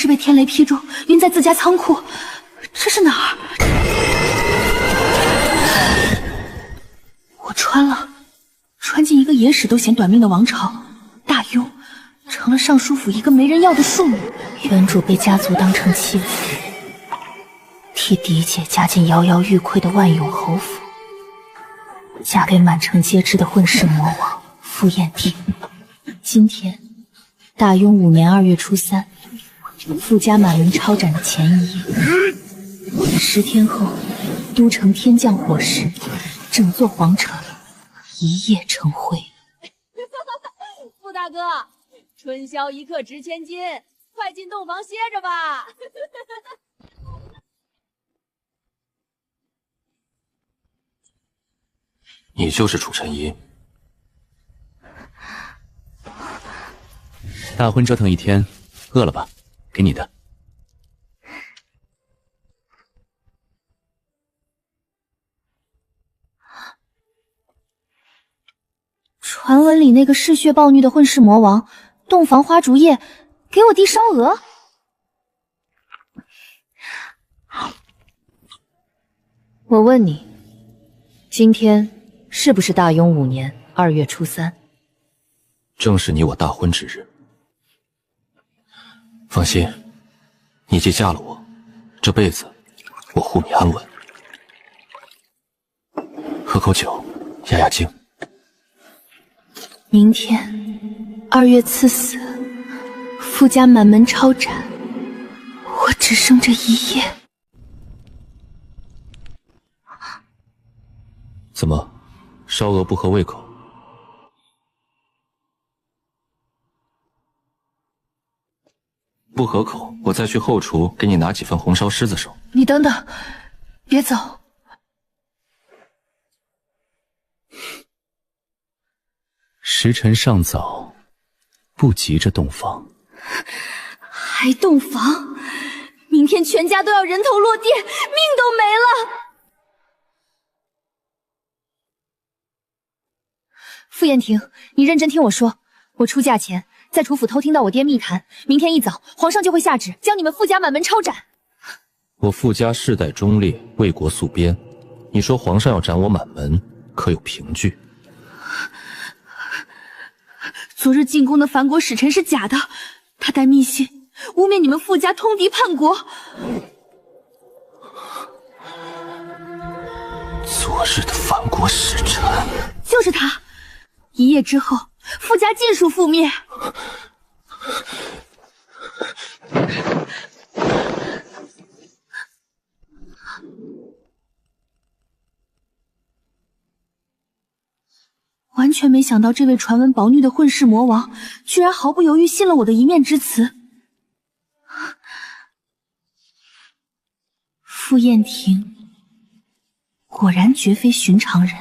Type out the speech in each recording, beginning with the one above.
是被天雷劈中，晕在自家仓库。这是哪儿？我穿进一个野史都嫌短命的王朝，大庸成了尚书府一个没人要的庶女。原主被家族当成弃妇，替嫡姐嫁进摇摇欲坠的万永侯府，嫁给满城皆知的混世魔王傅彦廷。今天大庸5年2月初3，傅家满门抄斩的前一夜。10天后，都城天降火石，整座皇城一夜成灰。傅大哥，春宵一刻值千金，快进洞房歇着吧。你就是楚晨一。大婚折腾一天，饿了吧？给你的。传闻里那个嗜血暴虐的混世魔王，洞房花烛夜给我递烧鹅。我问你，今天是不是大庸5年2月初3？正是你我大婚之日。放心，你既嫁了我，这辈子我护你安稳。喝口酒，压压惊。明天2月赐死，傅家满门抄斩，我只剩这一夜。怎么，烧鹅不合胃口？不合口，我再去后厨给你拿几份红烧狮子手。你等等，别走。时辰尚早，不急着洞房。还洞房？明天全家都要人头落地，命都没了。傅彦廷，你认真听我说，我出嫁前在楚府偷听到我爹密谈，明天一早皇上就会下旨将你们傅家满门抄斩。我傅家世代忠烈，为国戍边，你说皇上要斩我满门，可有凭据？昨日进宫的樊国使臣是假的，他带密信污蔑你们傅家通敌叛国。昨日的樊国使臣就是他，一夜之后傅家尽数覆灭。完全没想到这位传闻保女的混世魔王居然毫不犹豫信了我的一面之词。傅彦廷果然绝非寻常人。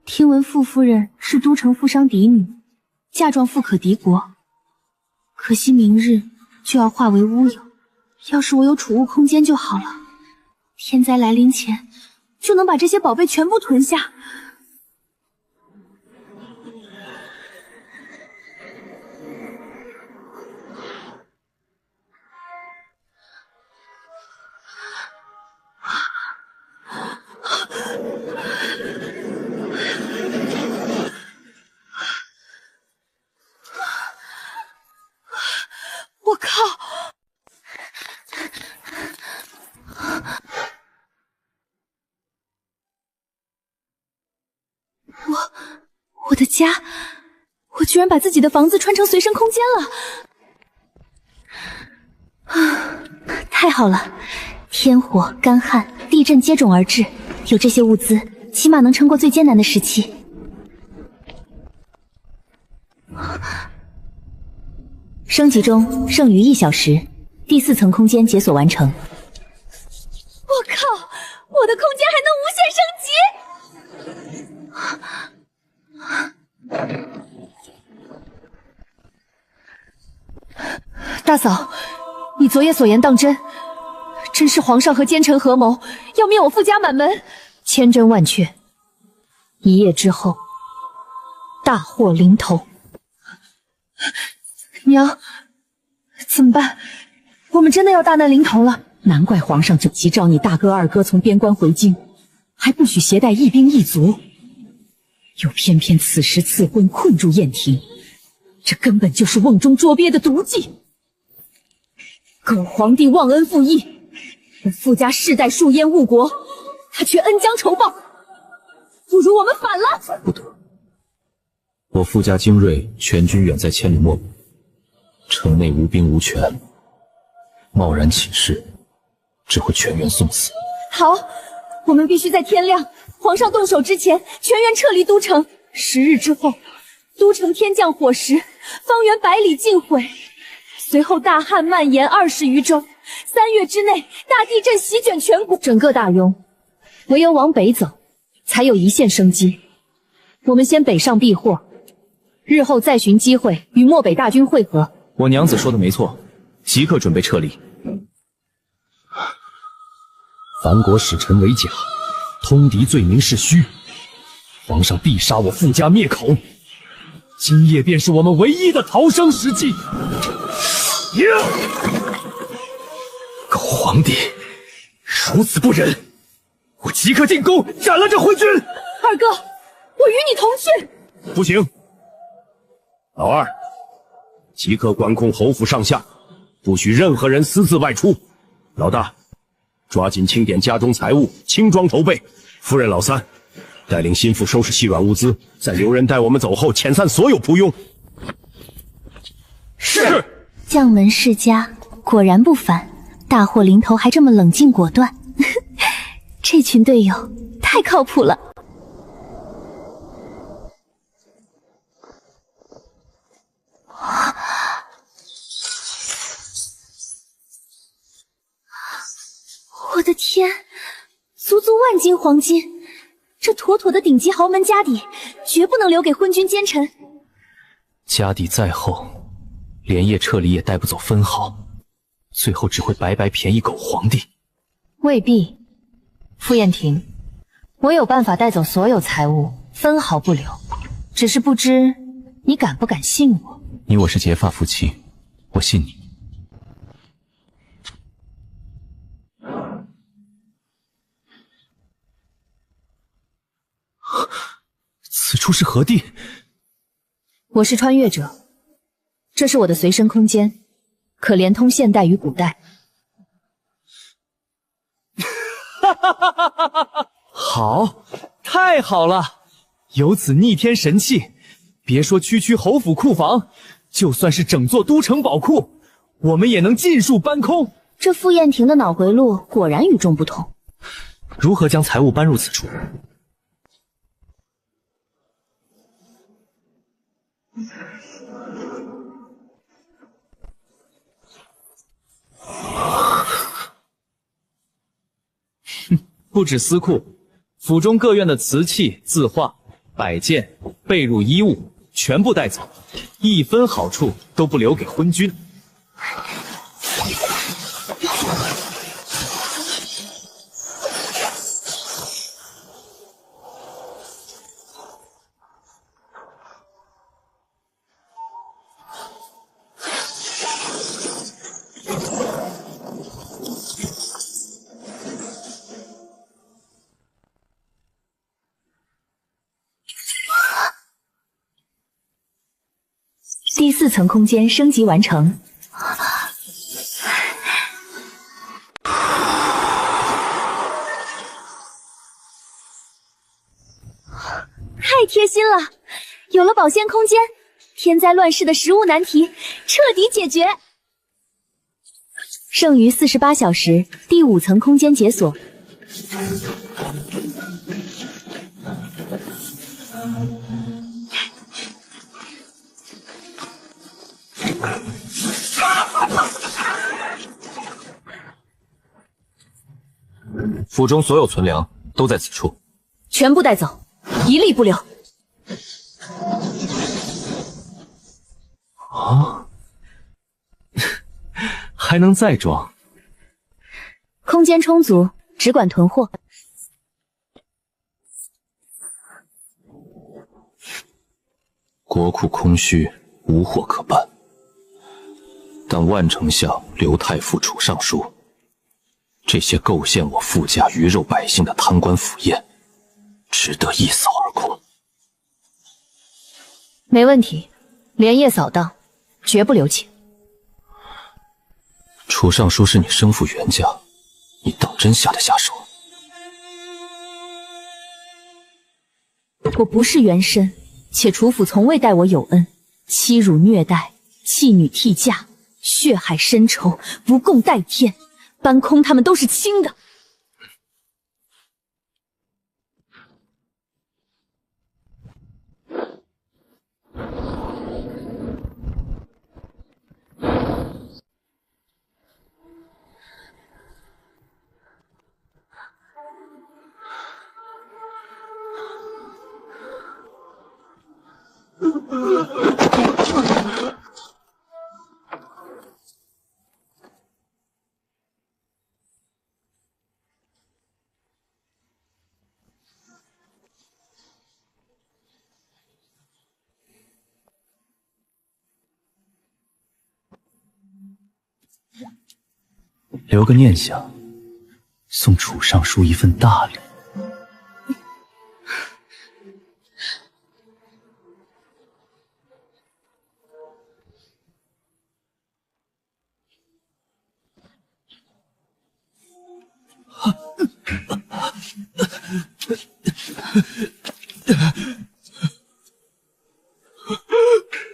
听闻傅夫人是都城富商嫡女，嫁妆富可敌国，可惜明日就要化为乌有。要是我有储物空间就好了，天灾来临前就能把这些宝贝全部囤下。我靠！我的家，我居然把自己的房子穿成随身空间了！太好了，天火、干旱、地震接踵而至，有这些物资，起码能撑过最艰难的时期。升级中，剩余1小时，第4层空间解锁完成。我靠，我的空间还能无限升级！大嫂，你昨夜所言当真？真是皇上和奸臣合谋，要灭我傅家满门？千真万确。一夜之后，大祸临头。娘，怎么办？我们真的要大难临头了。难怪皇上就急召你大哥二哥从边关回京，还不许携带一兵一卒，又偏偏此时赐婚困住燕庭，这根本就是瓮中捉鳖的毒计。狗皇帝忘恩负义，本傅家世代戍燕误国，他却恩将仇报，不如我们反了。不得，我傅家精锐全军远在千里漠北，城内无兵无权，贸然起事，只会全员送死。好，我们必须在天亮，皇上动手之前，全员撤离都城。10日之后，都城天降火石，方圆100里尽毁。随后大旱蔓延20余州，3月之内，大地震席卷全国，整个大雍，唯有往北走，才有一线生机。我们先北上避祸，日后再寻机会与漠北大军会合。我娘子说的没错，即刻准备撤离。凡国使臣为假，通敌罪名是虚，皇上必杀我傅家灭口。今夜便是我们唯一的逃生时机。狗皇帝，如此不忍，我即刻进宫斩了这昏君。二哥，我与你同去。不行，老二，即刻管控侯府上下，不许任何人私自外出。老大，抓紧清点家中财物，轻装筹备。夫人老三，带领心腹收拾细软物资，在留人带我们走后遣散所有仆庸。是。将门世家果然不凡，大祸临头还这么冷静果断，这群队友太靠谱了。我的天，足足万斤黄金，这妥妥的顶级豪门家底，绝不能留给昏君奸臣。家底再厚，连夜撤离也带不走分毫，最后只会白白便宜狗皇帝。未必，傅燕婷，我有办法带走所有财物，分毫不留，只是不知你敢不敢信我？你我是结发夫妻，我信你。此处是何地？我是穿越者，这是我的随身空间，可连通现代与古代。好，太好了！有此逆天神器，别说区区侯府库房，就算是整座都城宝库，我们也能尽数搬空。这傅燕婷的脑回路果然与众不同。如何将财物搬入此处？不止司库，府中各院的瓷器、字画、摆件、被褥、衣物全部带走，一分好处都不留给昏君。第4层空间升级完成。太贴心了，有了保鲜空间，天灾乱世的食物难题彻底解决。剩余48小时，第5层空间解锁。府中所有存粮都在此处，全部带走，一粒不留。哦，还能再装？空间充足，只管囤货。国库空虚，无货可办。但万丞相、刘太傅、楚尚书，这些构陷我傅家鱼肉百姓的贪官腐业，值得一扫而空。没问题，连夜扫荡，绝不留情。楚尚书是你生父袁家，你当真下得下手？我不是袁深，且楚府从未待我有恩，欺辱虐待，弃女替嫁，血海深仇，不共戴天，搬空他们都是轻的。留个念想，送楚尚书一份大礼。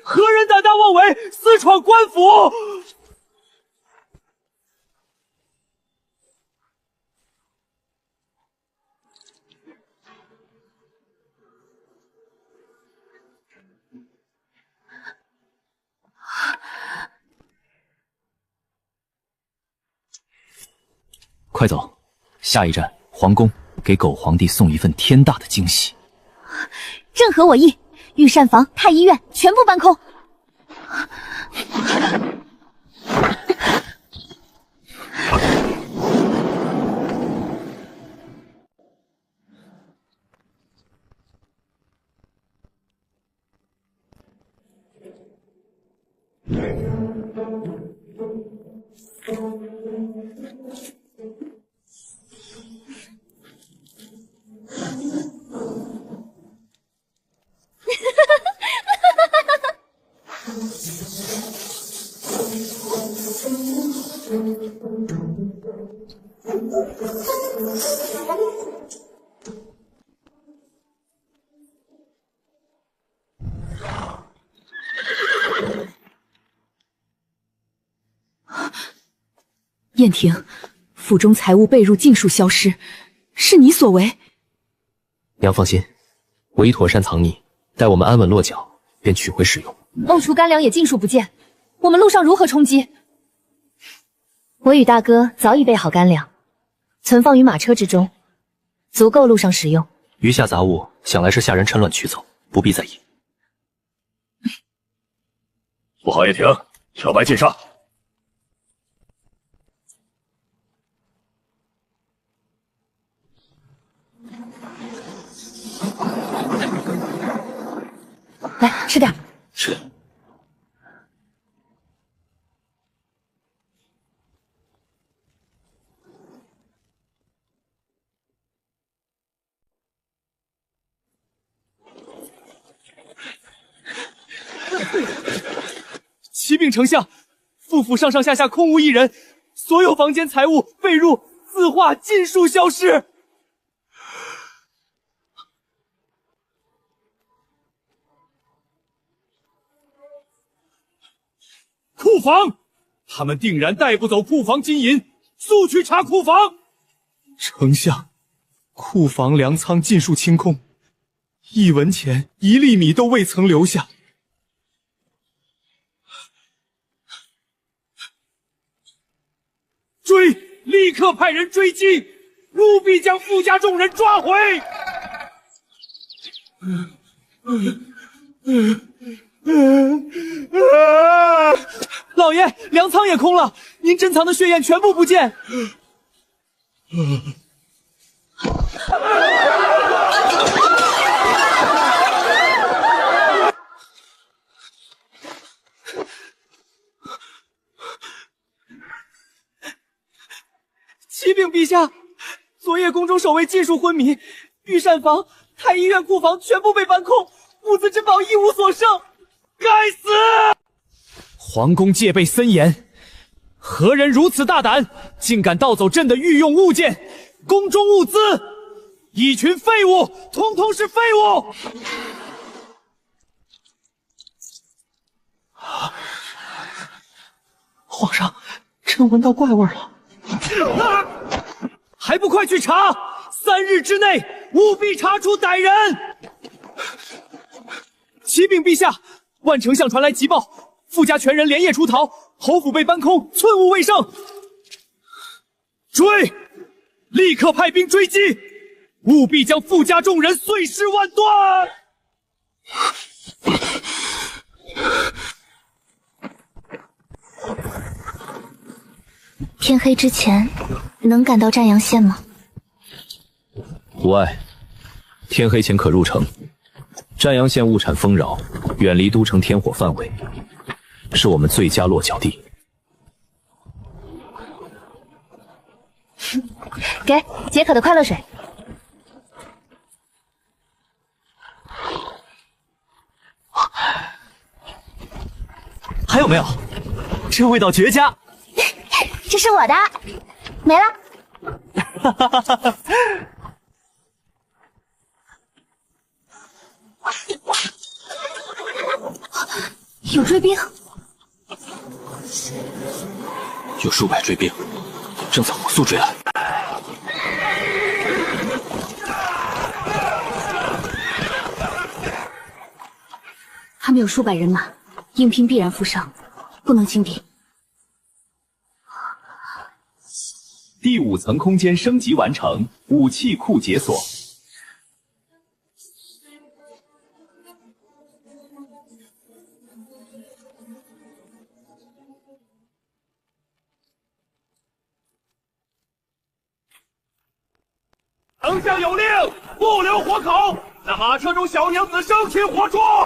何人胆大妄为，私闯官府？快走，下一站皇宫，给狗皇帝送一份天大的惊喜。正合我意，御膳房、太医院全部搬空。燕婷，府中财物被入尽数消失，是你所为？娘放心，我已妥善藏匿，待我们安稳落脚，便取回使用。瓮厨干粮也尽数不见，我们路上如何充饥？我与大哥早已备好干粮，存放于马车之中，足够路上使用。余下杂物想来是下人趁乱取走，不必在意。不好，叶婷，小白进上。来，吃点。是。启禀丞相，傅府上上下下空无一人，所有房间财物被入，字画尽数消失。库房，他们定然带不走库房金银，速去查库房。丞相，库房粮仓尽数清空，1文钱1粒米都未曾留下。追！立刻派人追击，务必将傅家众人抓回。老爷，粮仓也空了，您珍藏的血燕全部不见。下，昨夜宫中守卫尽数昏迷，御膳房、太医院库房全部被搬空，物资珍宝一无所剩。该死！皇宫戒备森严，何人如此大胆，竟敢盗走朕的御用物件、宫中物资？一群废物，统统是废物！皇上，朕闻到怪味了。还不快去查！3日之内务必查出歹人！启禀陛下，万丞相传来急报，傅家全人连夜出逃，侯府被搬空，寸物未剩。追！立刻派兵追击，务必将傅家众人碎尸万段！天黑之前能赶到占阳县吗？无碍，天黑前可入城。占阳县物产丰饶，远离都城天火范围，是我们最佳落脚地。给解渴的快乐水。还有没有？这味道绝佳。这是我的，没了。有追兵，有数百追兵，正在火速追来。他们有数百人马，硬拼必然负伤，不能轻敌。第5层空间升级完成，武器库解锁。丞相有令，不留活口。那马车中小娘子生擒活捉。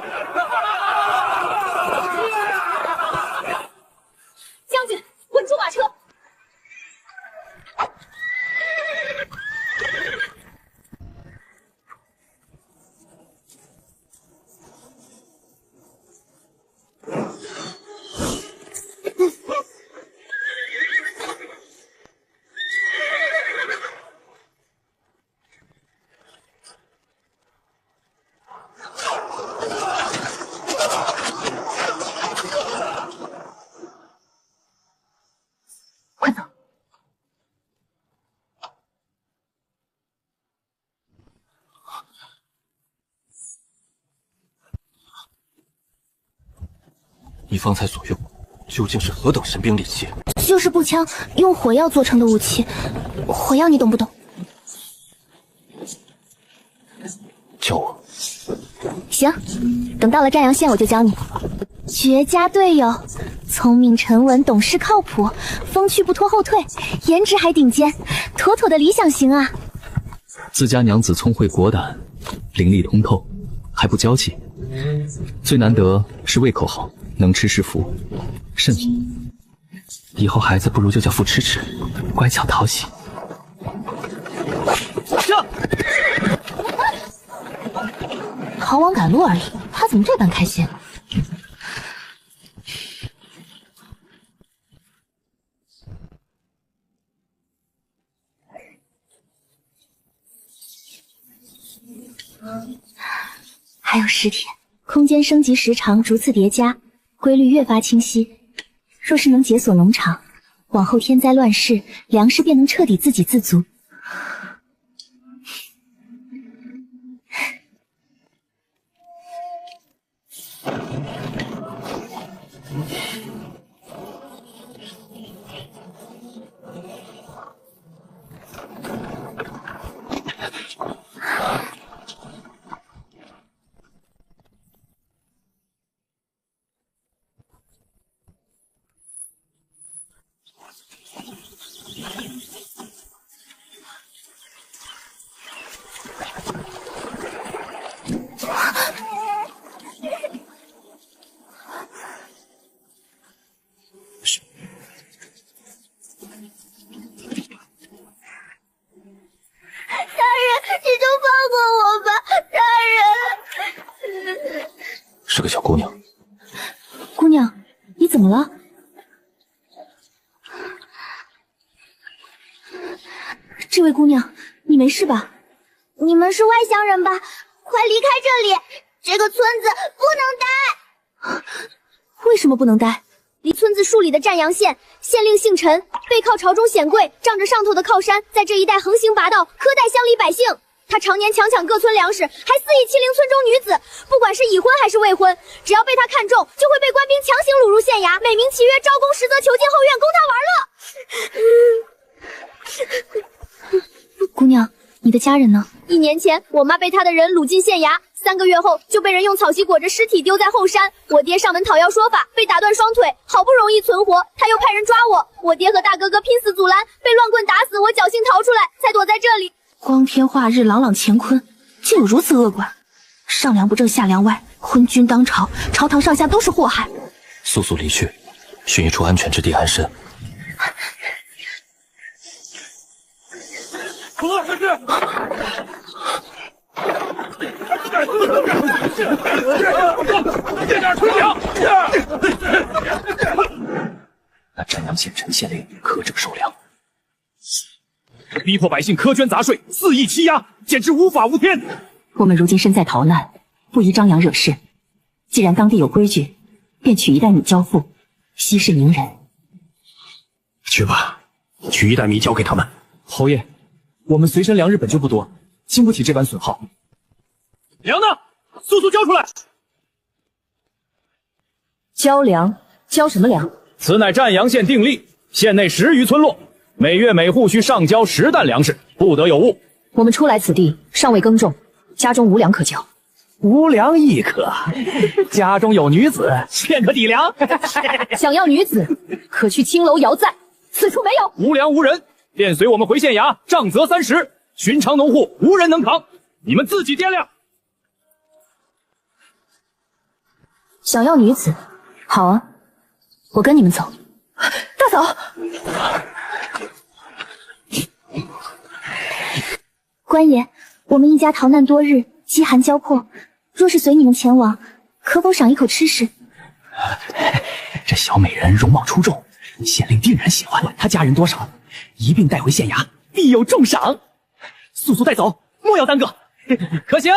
将军，稳住马车！快走！你方才所用究竟是何等神兵利器？就是步枪，用火药做成的武器。火药你懂不懂？教我。行，等到了占阳县我就教你。绝佳队友，聪明沉稳，懂事靠谱，风趣不拖后腿，颜值还顶尖，妥妥的理想型啊！自家娘子聪慧果胆，伶俐通透，还不娇气。最难得是胃口好，能吃是福。慎重，以后孩子不如就叫傅吃吃，乖巧讨喜。这逃亡赶路而已，他怎么这般开心？还有10天，空间升级时长逐次叠加，规律越发清晰。若是能解锁农场，往后天灾乱世，粮食便能彻底自给自足。这位姑娘，你没事吧？你们是外乡人吧？快离开这里！这个村子不能待。为什么不能待？离村子数里的占阳县，县令姓陈，背靠朝中显贵，仗着上头的靠山，在这一带横行霸道，苛待乡里百姓。他常年强抢各村粮食，还肆意欺凌村中女子，不管是已婚还是未婚，只要被他看中，就会被官兵强行掳入县衙，美名其曰招工，实则囚禁后院供他玩乐。姑娘，你的家人呢？1年前，我妈被他的人掳进县衙，3个月后就被人用草席裹着尸体丢在后山。我爹上门讨要说法，被打断双腿，好不容易存活，他又派人抓我。我爹和大哥哥拼死阻拦，被乱棍打死。我侥幸逃出来，才躲在这里。光天化日，朗朗乾坤，竟有如此恶官！上梁不正下梁歪，昏君当朝，朝堂上下都是祸害。速速离去，寻一处安全之地安身。何事？这点吹响！那占阳县陈县令苛征收粮，逼迫百姓苛捐杂税，肆意欺压，简直无法无天。我们如今身在逃难，不宜张扬惹事。既然当地有规矩，便取一袋米交付，息事宁人。去吧，取一袋米交给他们。侯爷，我们随身粮日本就不多，经不起这般损耗。粮呢？速速交出来！交粮？交什么粮？此乃占阳县定例，县内10余村落，每月每户需上交10担粮食，不得有误。我们初来此地，尚未耕种，家中无粮可交。无粮亦可，家中有女子，便可抵粮。想要女子，可去青楼遥赞，此处没有。无粮无人，便随我们回县衙，杖责30，寻常农户无人能扛，你们自己掂量。想要女子，好啊，我跟你们走。大嫂，官爷，我们一家逃难多日，饥寒交迫，若是随你们前往，可否赏一口吃食？这小美人容貌出众，县令定然喜欢。管他家人多少，一并带回县衙，必有重赏。速速带走，莫要耽搁。可行，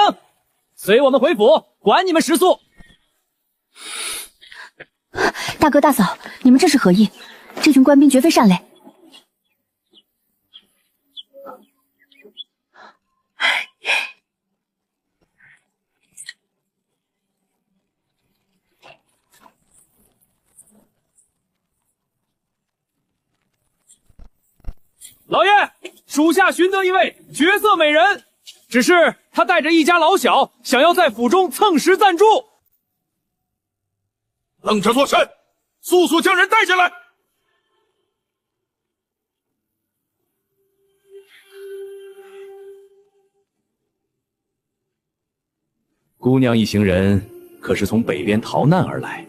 随我们回府，管你们食宿。大哥大嫂，你们这是何意？这群官兵绝非善类。老爷，属下寻得一位绝色美人，只是她带着一家老小，想要在府中蹭食暂住。愣着做甚？速速将人带进来！姑娘一行人可是从北边逃难而来？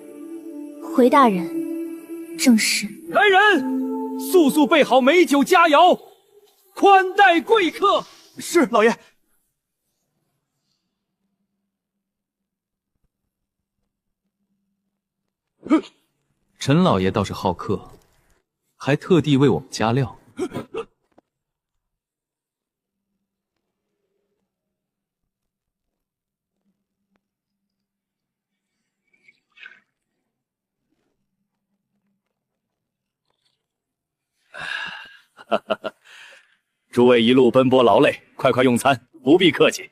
回大人，正是。来人，速速备好美酒佳肴，宽待贵客。是老爷。陈老爷倒是好客，还特地为我们加料。诸位一路奔波劳累，快快用餐，不必客气。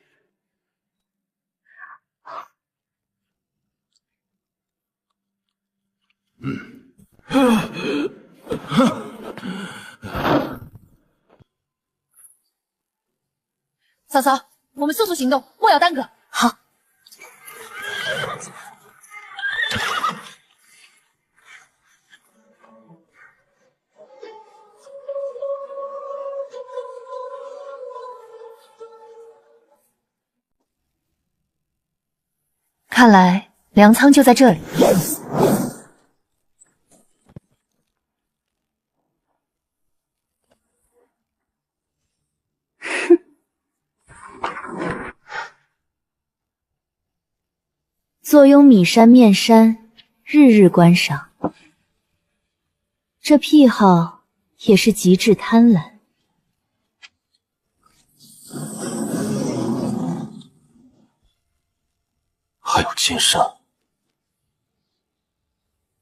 嫂嫂，我们速速行动，莫要耽搁。好。看来粮仓就在这里。坐拥米山面山，日日观赏，这癖好也是极致贪婪。有金山。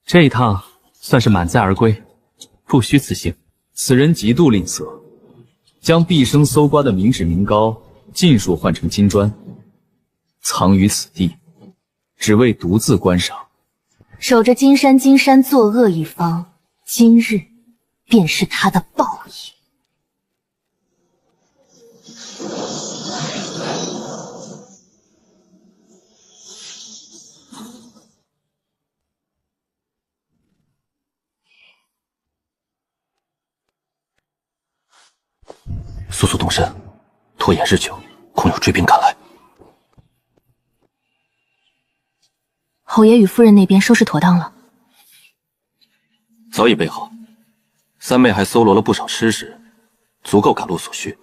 这一趟算是满载而归，不虚此行。此人极度吝啬，将毕生搜刮的民脂民膏尽数换成金砖，藏于此地，只为独自观赏。守着金山作恶一方，今日便是他的报应。速速动身，拖延日久，恐有追兵赶来。侯爷与夫人那边收拾妥当了，早已备好。三妹还搜罗了不少尸食，足够赶路所需。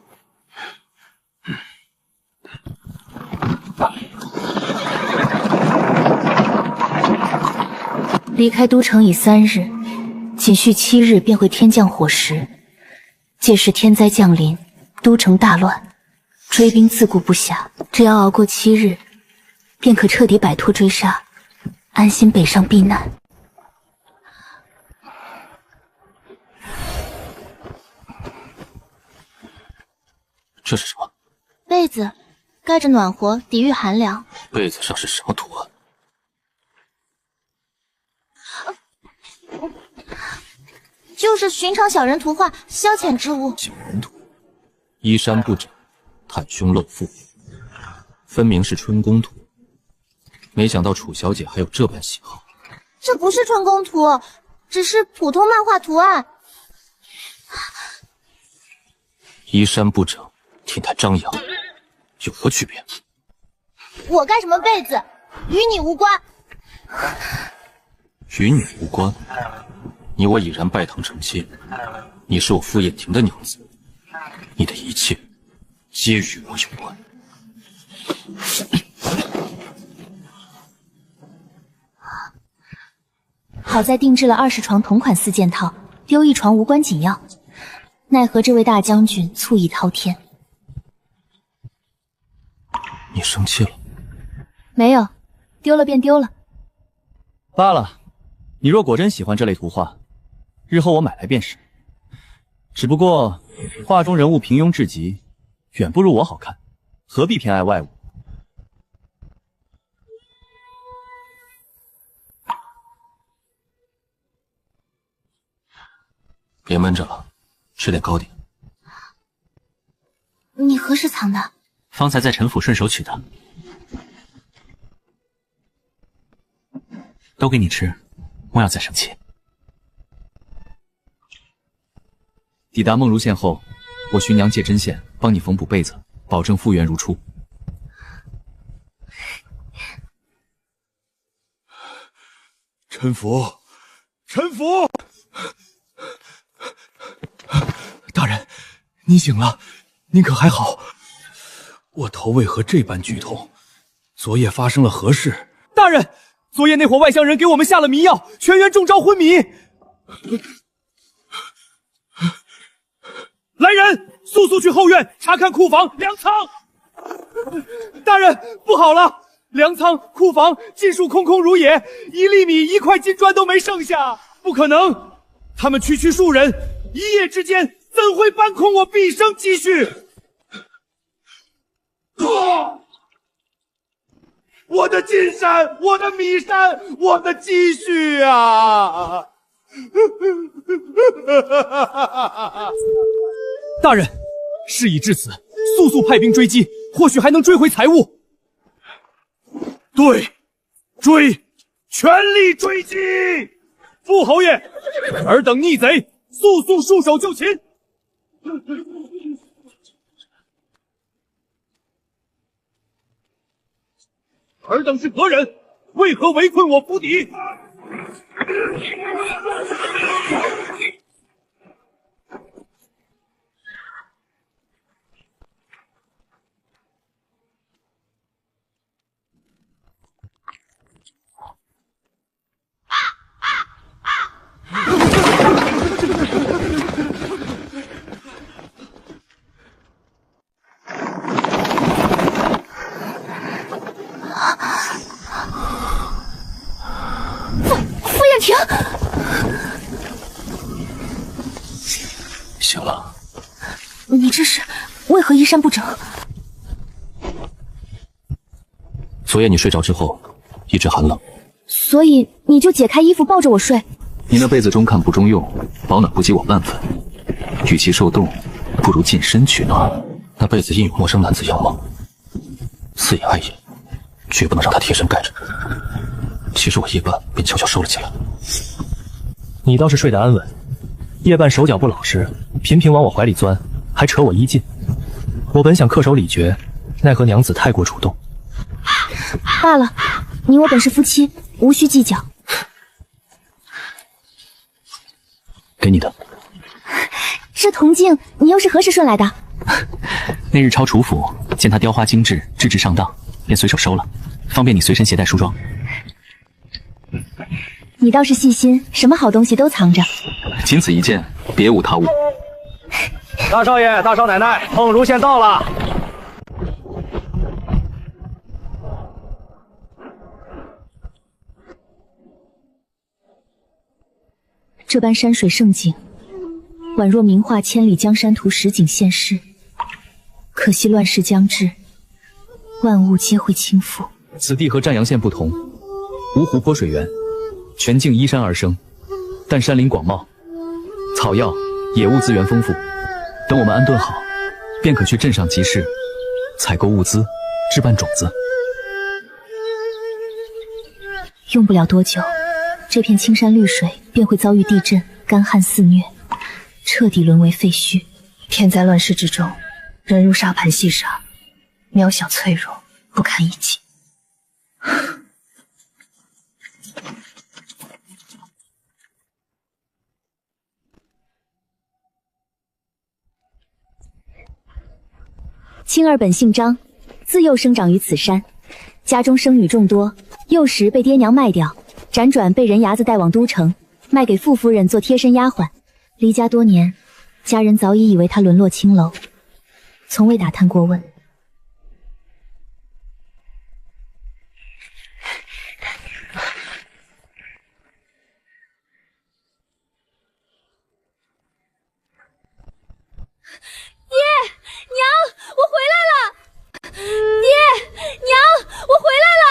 离开都城已3日，仅续7日便会天降火石，届时天灾降临，都城大乱，追兵自顾不暇。只要熬过7日，便可彻底摆脱追杀，安心北上避难。这是什么？被子，盖着暖和，抵御寒凉。被子上是什么图案？就是寻常小人图画，消遣之物。小人图，衣衫不整，袒胸露腹，分明是春宫图。没想到楚小姐还有这般喜好。这不是春宫图，只是普通漫画图案。衣衫不整，体态张扬，有何区别？我盖什么被子，与你无关。与你无关。你我已然拜堂成亲，你是我傅衍庭的娘子，你的一切皆与我有关。好在定制了20床同款4件套，丢1床无关紧要。奈何这位大将军醋意滔天。你生气了？没有，丢了便丢了。罢了，你若果真喜欢这类图画，日后我买来便是。只不过画中人物平庸至极，远不如我好看，何必偏爱外物？别闷着了，吃点糕点。你何时藏的？方才在陈府顺手取的，都给你吃，莫要再生气。抵达梦如县后，我寻娘借针线帮你缝补被子，保证复原如初。臣服，臣服！大人，您醒了，您可还好？我头为何这般剧痛？昨夜发生了何事？大人，昨夜那伙外乡人给我们下了迷药，全员中招昏迷。来人，速速去后院查看库房、粮仓。大人，不好了！粮仓、库房尽数空空如也，1粒米、1块金砖都没剩下。不可能，他们区区数人，一夜之间怎会搬空我毕生积蓄？我的金山，我的米山，我的积蓄啊！大人，事已至此，速速派兵追击，或许还能追回财物。对，追，全力追击！傅侯爷，尔等逆贼，速速束手就擒！尔等是何人？为何围困我府邸？停！醒了。你这是为何衣衫不整？昨夜你睡着之后，一直寒冷，所以你就解开衣服抱着我睡。你那被子中看不中用，保暖不及我半分。与其受冻，不如近身取暖。那被子印有陌生男子样貌，四眼碍眼，绝不能让他贴身盖着。其实我夜半便悄悄收了起来。你倒是睡得安稳，夜半手脚不老实，频频往我怀里钻，还扯我衣襟。我本想恪守礼节，奈何娘子太过主动。罢了，你我本是夫妻，无需计较。给你的。这铜镜你又是何时顺来的？那日抄楚府，见它雕花精致，质上当，便随手收了，方便你随身携带梳妆。你倒是细心，什么好东西都藏着。仅此一件，别无他物。大少爷、大少奶奶，凤如仙到了。这般山水胜景，宛若名画千里江山图实景现世。可惜乱世将至，万物皆会倾覆。此地和占阳县不同，无湖泊水源，全境依山而生，但山林广袤，草药、野物资源丰富。等我们安顿好，便可去镇上集市，采购物资，置办种子。用不了多久，这片青山绿水便会遭遇地震、干旱肆虐，彻底沦为废墟。天灾乱世之中，人如沙盘细沙，渺小脆弱，不堪一击。青儿本姓张，自幼生长于此山，家中生女众多，幼时被爹娘卖掉，辗转被人牙子带往都城，卖给傅夫人做贴身丫鬟。离家多年，家人早已以为她沦落青楼，从未打探过问。我回来了！爹娘，我回来了！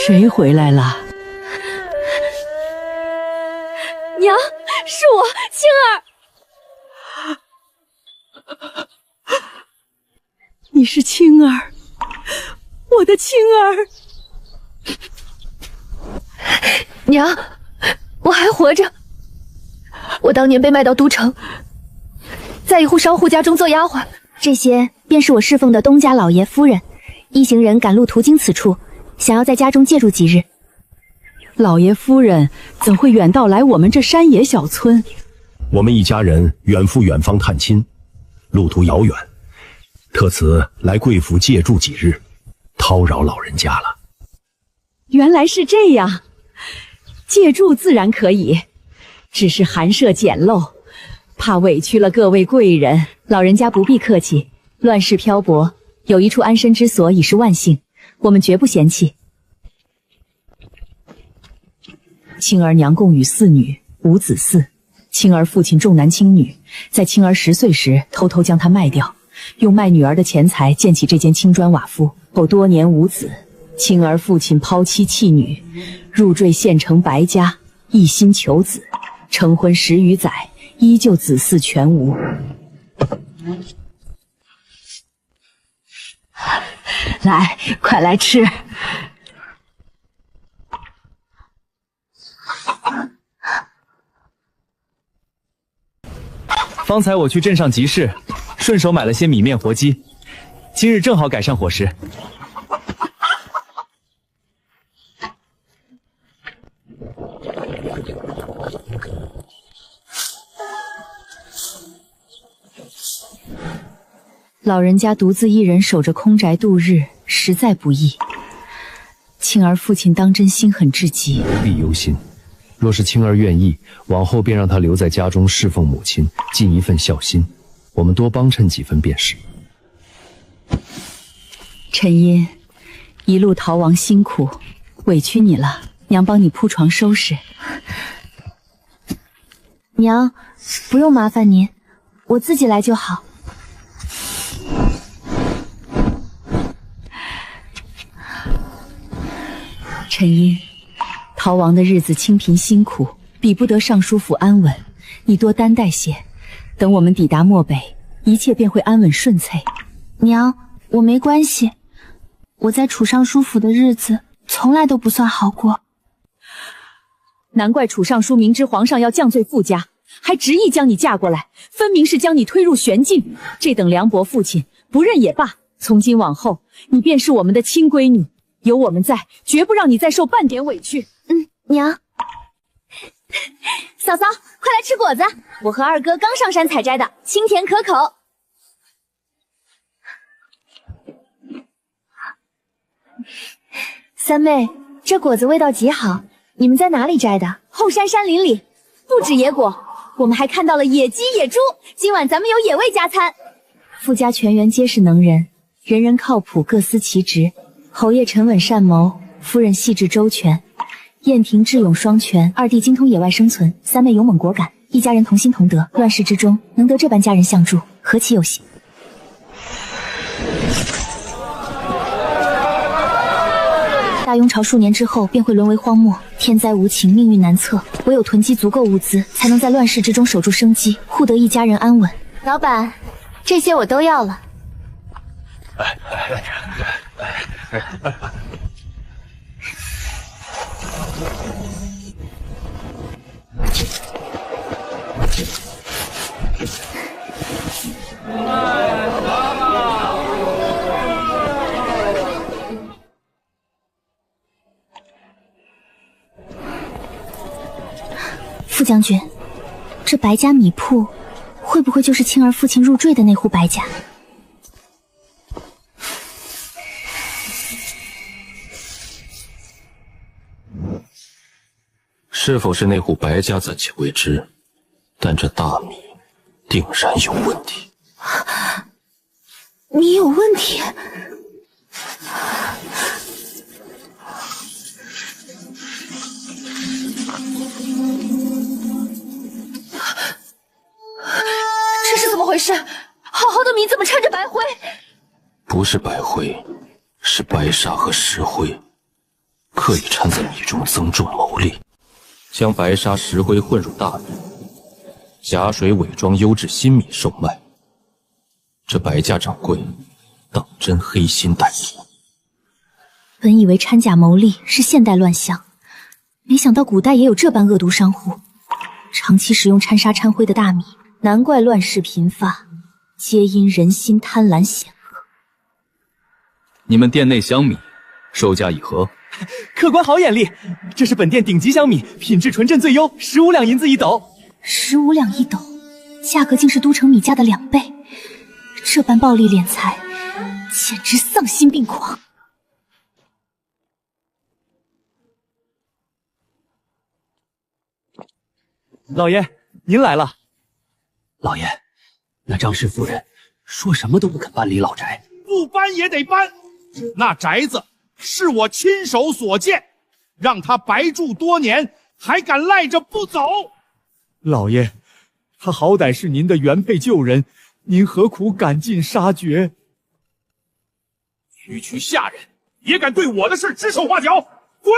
谁回来了？娘，是我，青儿。你是青儿，我的青儿。娘，我还活着。我当年被卖到都城，在一户商户家中做丫鬟。这些便是我侍奉的东家老爷夫人。一行人赶路途经此处，想要在家中借住几日。老爷夫人怎会远道来我们这山野小村？我们一家人远赴远方探亲，路途遥远，特此来贵府借住几日，叨扰老人家了。原来是这样。借住自然可以，只是寒舍简陋，怕委屈了各位贵人。老人家不必客气，乱世漂泊，有一处安身之所已是万幸，我们绝不嫌弃。青儿娘共育4女，5子嗣。青儿父亲重男轻女，在青儿10岁时偷偷将她卖掉，用卖女儿的钱财建起这间青砖瓦夫，后多年无子。青儿父亲抛妻弃女，入赘县城白家，一心求子，成婚10余载，依旧子嗣全无。来，快来吃。方才我去镇上集市，顺手买了些米面活鸡，今日正好改善伙食。老人家独自一人守着空宅度日，实在不易。青儿父亲当真心狠至极，不必忧心。若是青儿愿意，往后便让她留在家中侍奉母亲，尽一份孝心。我们多帮衬几分便是。陈音，一路逃亡辛苦，委屈你了，娘帮你铺床收拾。娘，不用麻烦您，我自己来就好。陈音，逃亡的日子清贫辛苦，比不得尚书府安稳，你多担待些，等我们抵达漠北，一切便会安稳顺遂。娘，我没关系，我在楚尚书府的日子从来都不算好过。难怪楚尚书明知皇上要降罪傅家，还执意将你嫁过来，分明是将你推入玄境。这等凉薄父亲，不认也罢。从今往后，你便是我们的亲闺女，有我们在，绝不让你再受半点委屈。娘。嫂嫂，快来吃果子，我和二哥刚上山采摘的，清甜可口。三妹，这果子味道极好，你们在哪里摘的？后山山林里。不止野果，我们还看到了野鸡、野猪。今晚咱们有野味加餐。傅家全员皆是能人，人人靠谱，各司其职。侯爷沉稳善谋，夫人细致周全，燕婷智勇双全，二弟精通野外生存，三妹勇猛果敢，一家人同心同德，乱世之中能得这般家人相助，何其有幸！大雍朝数年之后便会沦为荒漠，天灾无情，命运难测，唯有囤积足够物资，才能在乱世之中守住生机，护得一家人安稳。老板，这些我都要了。副将军，这白家米铺会不会就是青儿父亲入赘的那户白家？是否是那户白家暂且未知，但这大米定然有问题。米有问题？这是怎么回事？好好的米怎么掺着白灰？不是白灰，是白沙和石灰，刻意掺在米中增重牟利，将白沙、石灰混入大米，假水伪装优质新米售卖。这白家掌柜当真黑心歹毒。本以为掺假牟利是现代乱象，没想到古代也有这般恶毒商户，长期使用掺沙掺灰的大米，难怪乱世频发，皆因人心贪婪险恶。你们店内香米售价以何？客官好眼力，这是本店顶级香米，品质纯正最优，15两银子一斗。15两一斗，价格竟是都城米价的2倍，这般暴利敛财，简直丧心病狂。老爷，您来了。老爷，那张氏夫人说什么都不肯搬离老宅，不搬也得搬。那宅子是我亲手所建，让他白住多年，还敢赖着不走。老爷，他好歹是您的原配旧人，您何苦赶尽杀绝？区区下人也敢对我的事指手画脚，滚！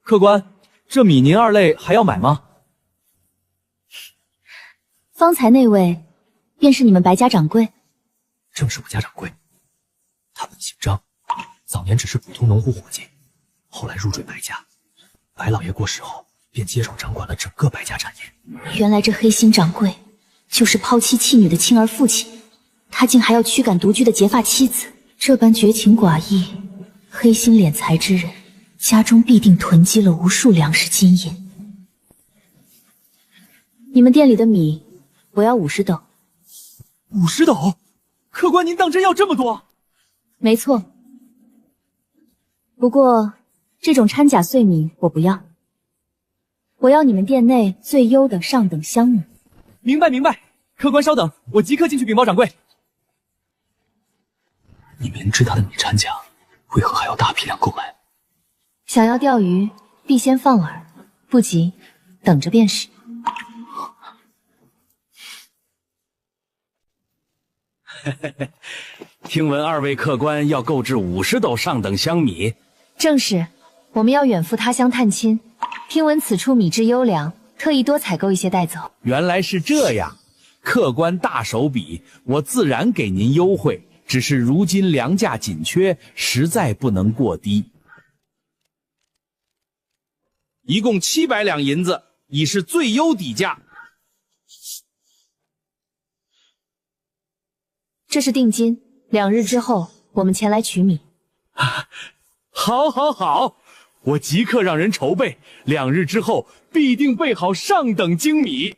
客官，这米您二类还要买吗？方才那位便是你们白家掌柜？正是我家掌柜，他本姓张，早年只是普通农户伙计，后来入赘白家。白老爷过世后，便接手掌管了整个白家产业。原来这黑心掌柜就是抛妻弃女的青儿父亲，他竟还要驱赶独居的结发妻子，这般绝情寡义、黑心敛财之人，家中必定囤积了无数粮食金银。你们店里的米，我要50斗。50斗？客官您当真要这么多？没错。不过这种掺假碎米我不要，我要你们店内最优的上等香米。明白明白，客官稍等，我即刻进去禀报掌柜。你明知他的米掺假，为何还要大批量购买？想要钓鱼，必先放饵，不急，等着便是。听闻二位客官要购置50斗上等香米，正是，我们要远赴他乡探亲，听闻此处米质优良，特意多采购一些带走。原来是这样，客官大手笔，我自然给您优惠。只是如今粮价紧缺，实在不能过低。一共700两银子，已是最优底价。这是定金，2日之后我们前来取米。好，好，好，我即刻让人筹备，2日之后必定备好上等精米。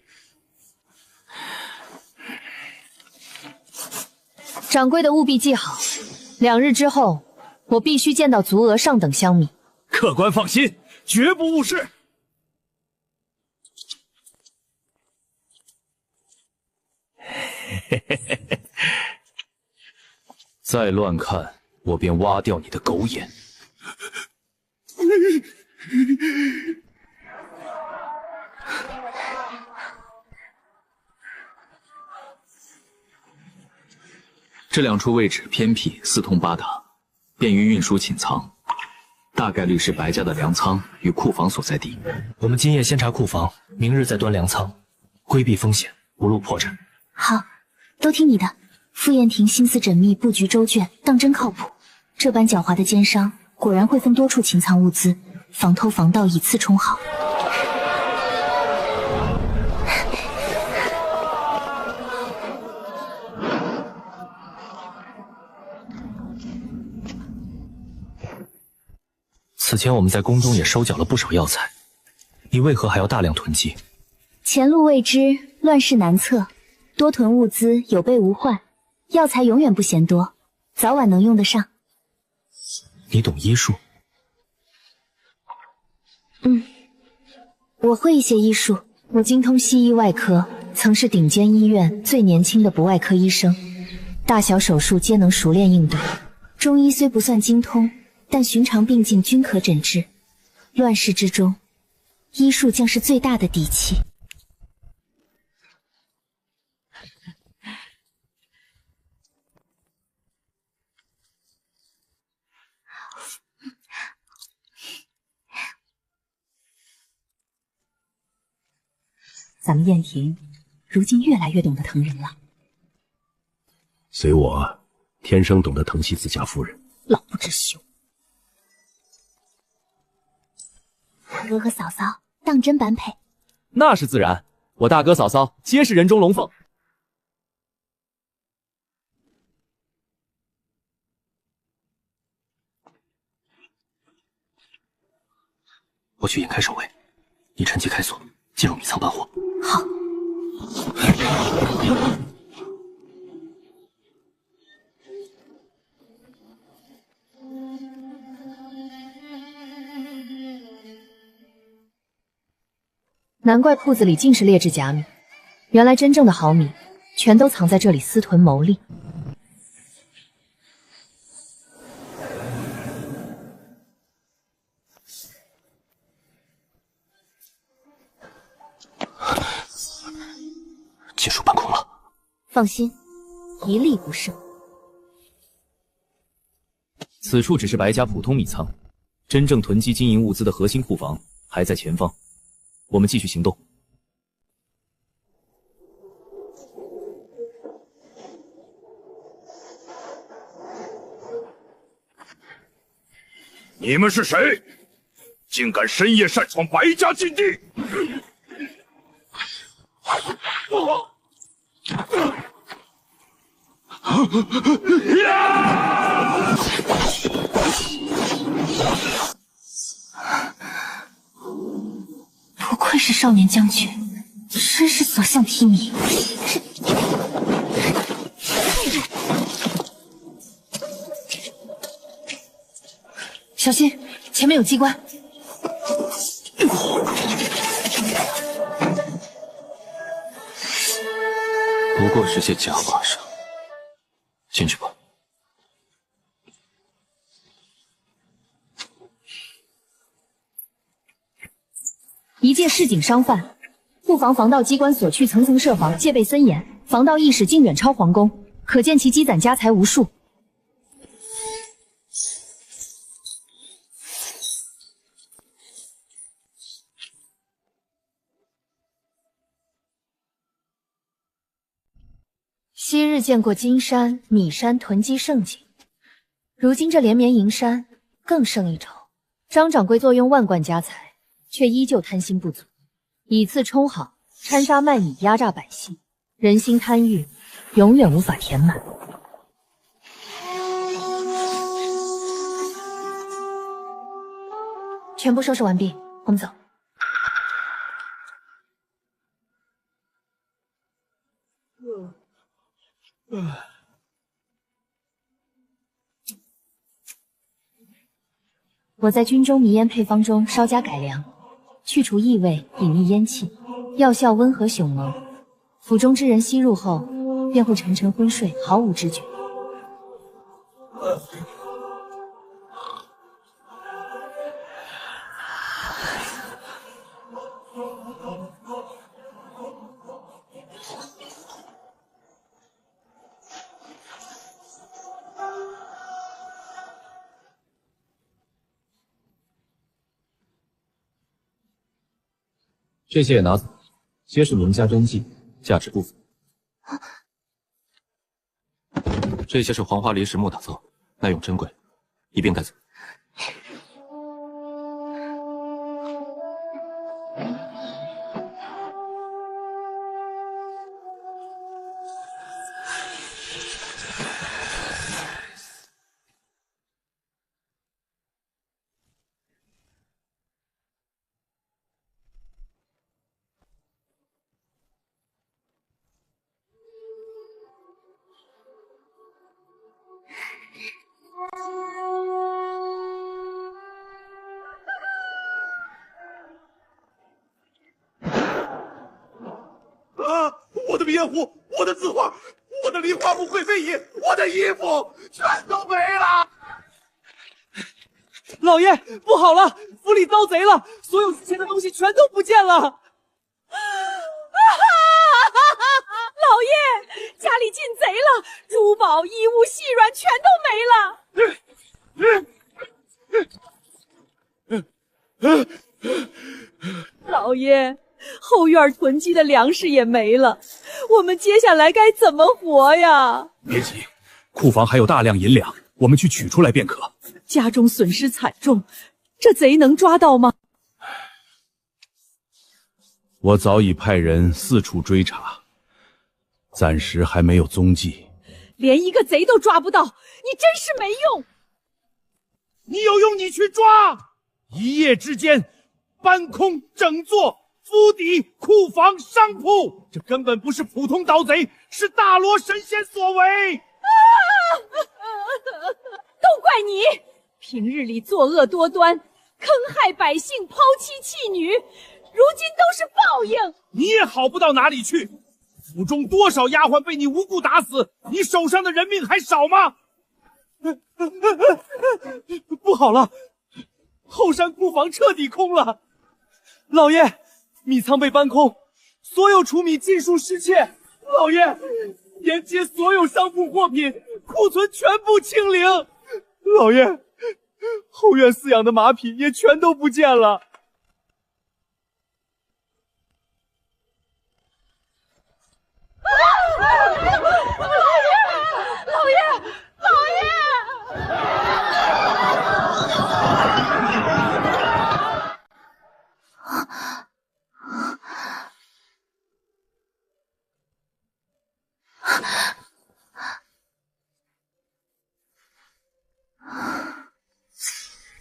掌柜的务必记好，2日之后我必须见到足额上等香米。客官放心，绝不误事。再乱看，我便挖掉你的狗眼。这2处位置偏僻，四通八达，便于运输请藏，大概率是白家的粮仓与库房所在地。我们今夜先查库房，明日再端粮仓，规避风险，不露破绽。好，都听你的。傅彦廷心思缜密，布局周全，当真靠谱。这般狡猾的奸商，果然会分多处擒藏物资，防偷防盗以次充好。此前我们在宫中也收缴了不少药材，你为何还要大量囤积？前路未知，乱世难测，多囤物资有备无患。药材永远不嫌多，早晚能用得上。你懂医术？我会一些医术。我精通西医外科，曾是顶尖医院最年轻的不外科医生，大小手术皆能熟练应对。中医虽不算精通，但寻常病境均可诊治。乱世之中，医术将是最大的底气。咱们燕婷如今越来越懂得疼人了。随我，天生懂得疼惜自家夫人。老不知羞。哥和嫂嫂当真般配。那是自然，我大哥嫂嫂皆是人中龙凤。我去引开守卫，你趁机开锁，进入米仓搬货。好。难怪铺子里尽是劣质假米，原来真正的好米全都藏在这里私囤牟利。尽数搬空了。放心，一粒不剩。此处只是白家普通米仓，真正囤积金银物资的核心库房还在前方。我们继续行动。你们是谁？竟敢深夜擅闯白家禁地！不愧是少年将军，真是所向披靡。小心，前面有机关。不过是些假把式，进去吧。一介市井商贩，库房防盗机关所去层层设防，戒备森严，防盗意识竟远超皇宫，可见其积攒家财无数。昔日见过金山、米山囤积盛景，如今这连绵银山更胜一筹。张掌柜坐拥万贯家财，却依旧贪心不足，以次充好，掺沙卖米，压榨百姓，人心贪欲，永远无法填满。全部收拾完毕，我们走。我在军中迷烟配方中稍加改良，去除异味，隐匿烟气，药效温和雄猛，府中之人吸入后便会沉沉昏睡，毫无知觉。这些也拿走，皆是名家真迹，价值不菲。这些是黄花梨实木打造，耐用珍贵，一并带走。我的烟壶，我的字画，我的梨花木会飞椅，我的衣服全都没了！老爷，不好了，府里遭贼了，所有值钱的东西全都不见了！老爷，家里进贼了，珠宝、衣物、细软全都没了。老爷，后院囤积的粮食也没了，我们接下来该怎么活呀？别急，库房还有大量银两，我们去取出来便可。家中损失惨重，这贼能抓到吗？我早已派人四处追查，暂时还没有踪迹。连一个贼都抓不到，你真是没用！你有用你去抓！一夜之间，搬空整座府邸、库房、商铺，这根本不是普通盗贼，是大罗神仙所为！都怪你！平日里作恶多端，坑害百姓，抛妻弃女，如今都是报应。你也好不到哪里去，府中多少丫鬟被你无故打死，你手上的人命还少吗？不好了，后山库房彻底空了。老爷，米仓被搬空，所有储米尽数失窃。老爷，沿街所有商铺货品库存全部清零。老爷，后院饲养的马匹也全都不见了。老爷！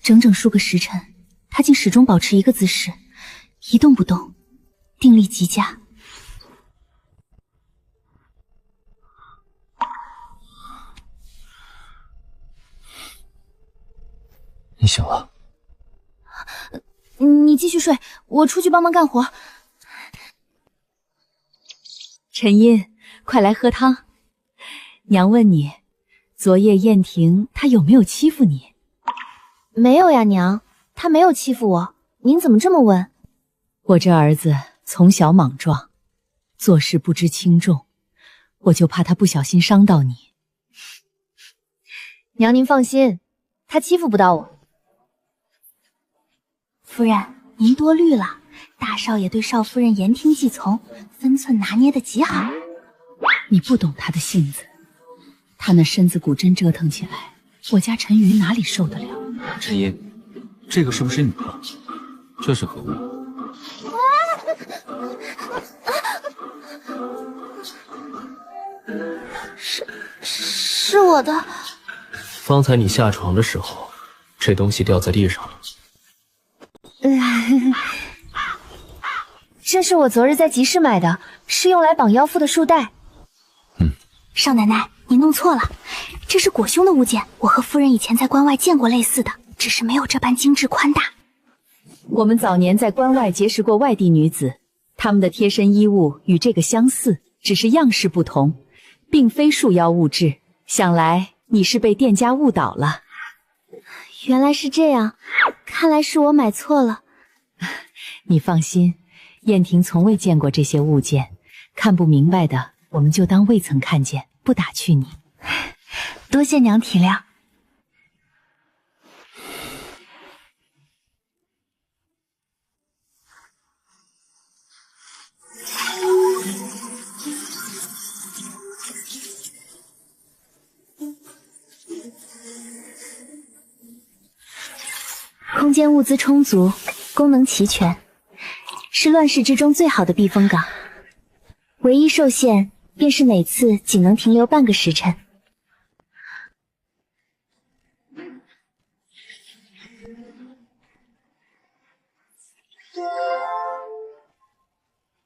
整整数个时辰，他竟始终保持一个姿势，一动不动，定力极佳。你醒了？你继续睡，我出去帮忙干活。陈音，快来喝汤。娘问你，昨夜燕婷她有没有欺负你？没有呀，娘，她没有欺负我。您怎么这么问？我这儿子从小莽撞，做事不知轻重，我就怕他不小心伤到你。娘您放心，他欺负不到我。夫人，您多虑了。大少爷对少夫人言听计从，分寸拿捏得极好。你不懂他的性子，他那身子骨真折腾起来，我家陈瑜哪里受得了？陈音，这个是不是你的？这是何物？是我的。方才你下床的时候，这东西掉在地上了。这是我昨日在集市买的，是用来绑腰腹的束带。少奶奶，您弄错了，这是裹胸的物件。我和夫人以前在关外见过类似的，只是没有这般精致宽大。我们早年在关外结识过外地女子，她们的贴身衣物与这个相似，只是样式不同，并非束腰物质。想来你是被店家误导了。原来是这样，看来是我买错了。你放心，燕婷从未见过这些物件，看不明白的，我们就当未曾看见，不打趣你。多谢娘体谅。空间物资充足，功能齐全，是乱世之中最好的避风港。唯一受限便是每次仅能停留半个时辰。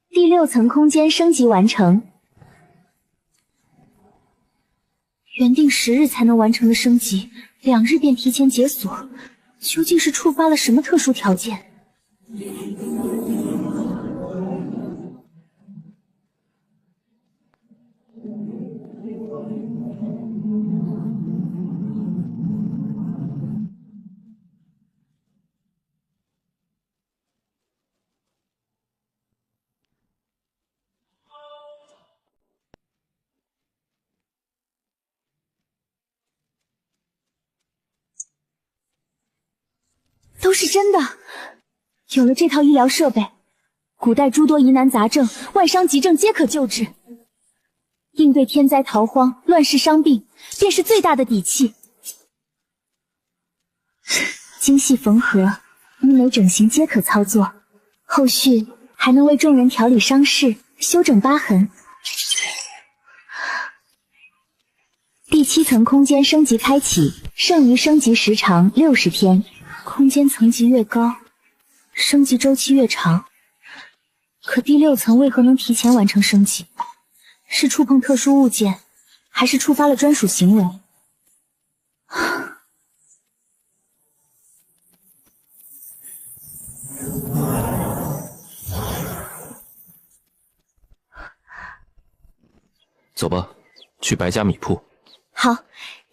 第6层空间升级完成，原定10日才能完成的升级，2日便提前解锁。究竟是触发了什么特殊条件？都是真的。有了这套医疗设备，古代诸多疑难杂症、外伤急症皆可救治，应对天灾逃荒、乱世伤病，便是最大的底气。精细缝合、医美整形皆可操作，后续还能为众人调理伤势、修整疤痕。第7层空间升级开启，剩余升级时长60天。空间层级越高，升级周期越长。可第6层为何能提前完成升级？是触碰特殊物件，还是触发了专属行为？走吧，去白家米铺。好，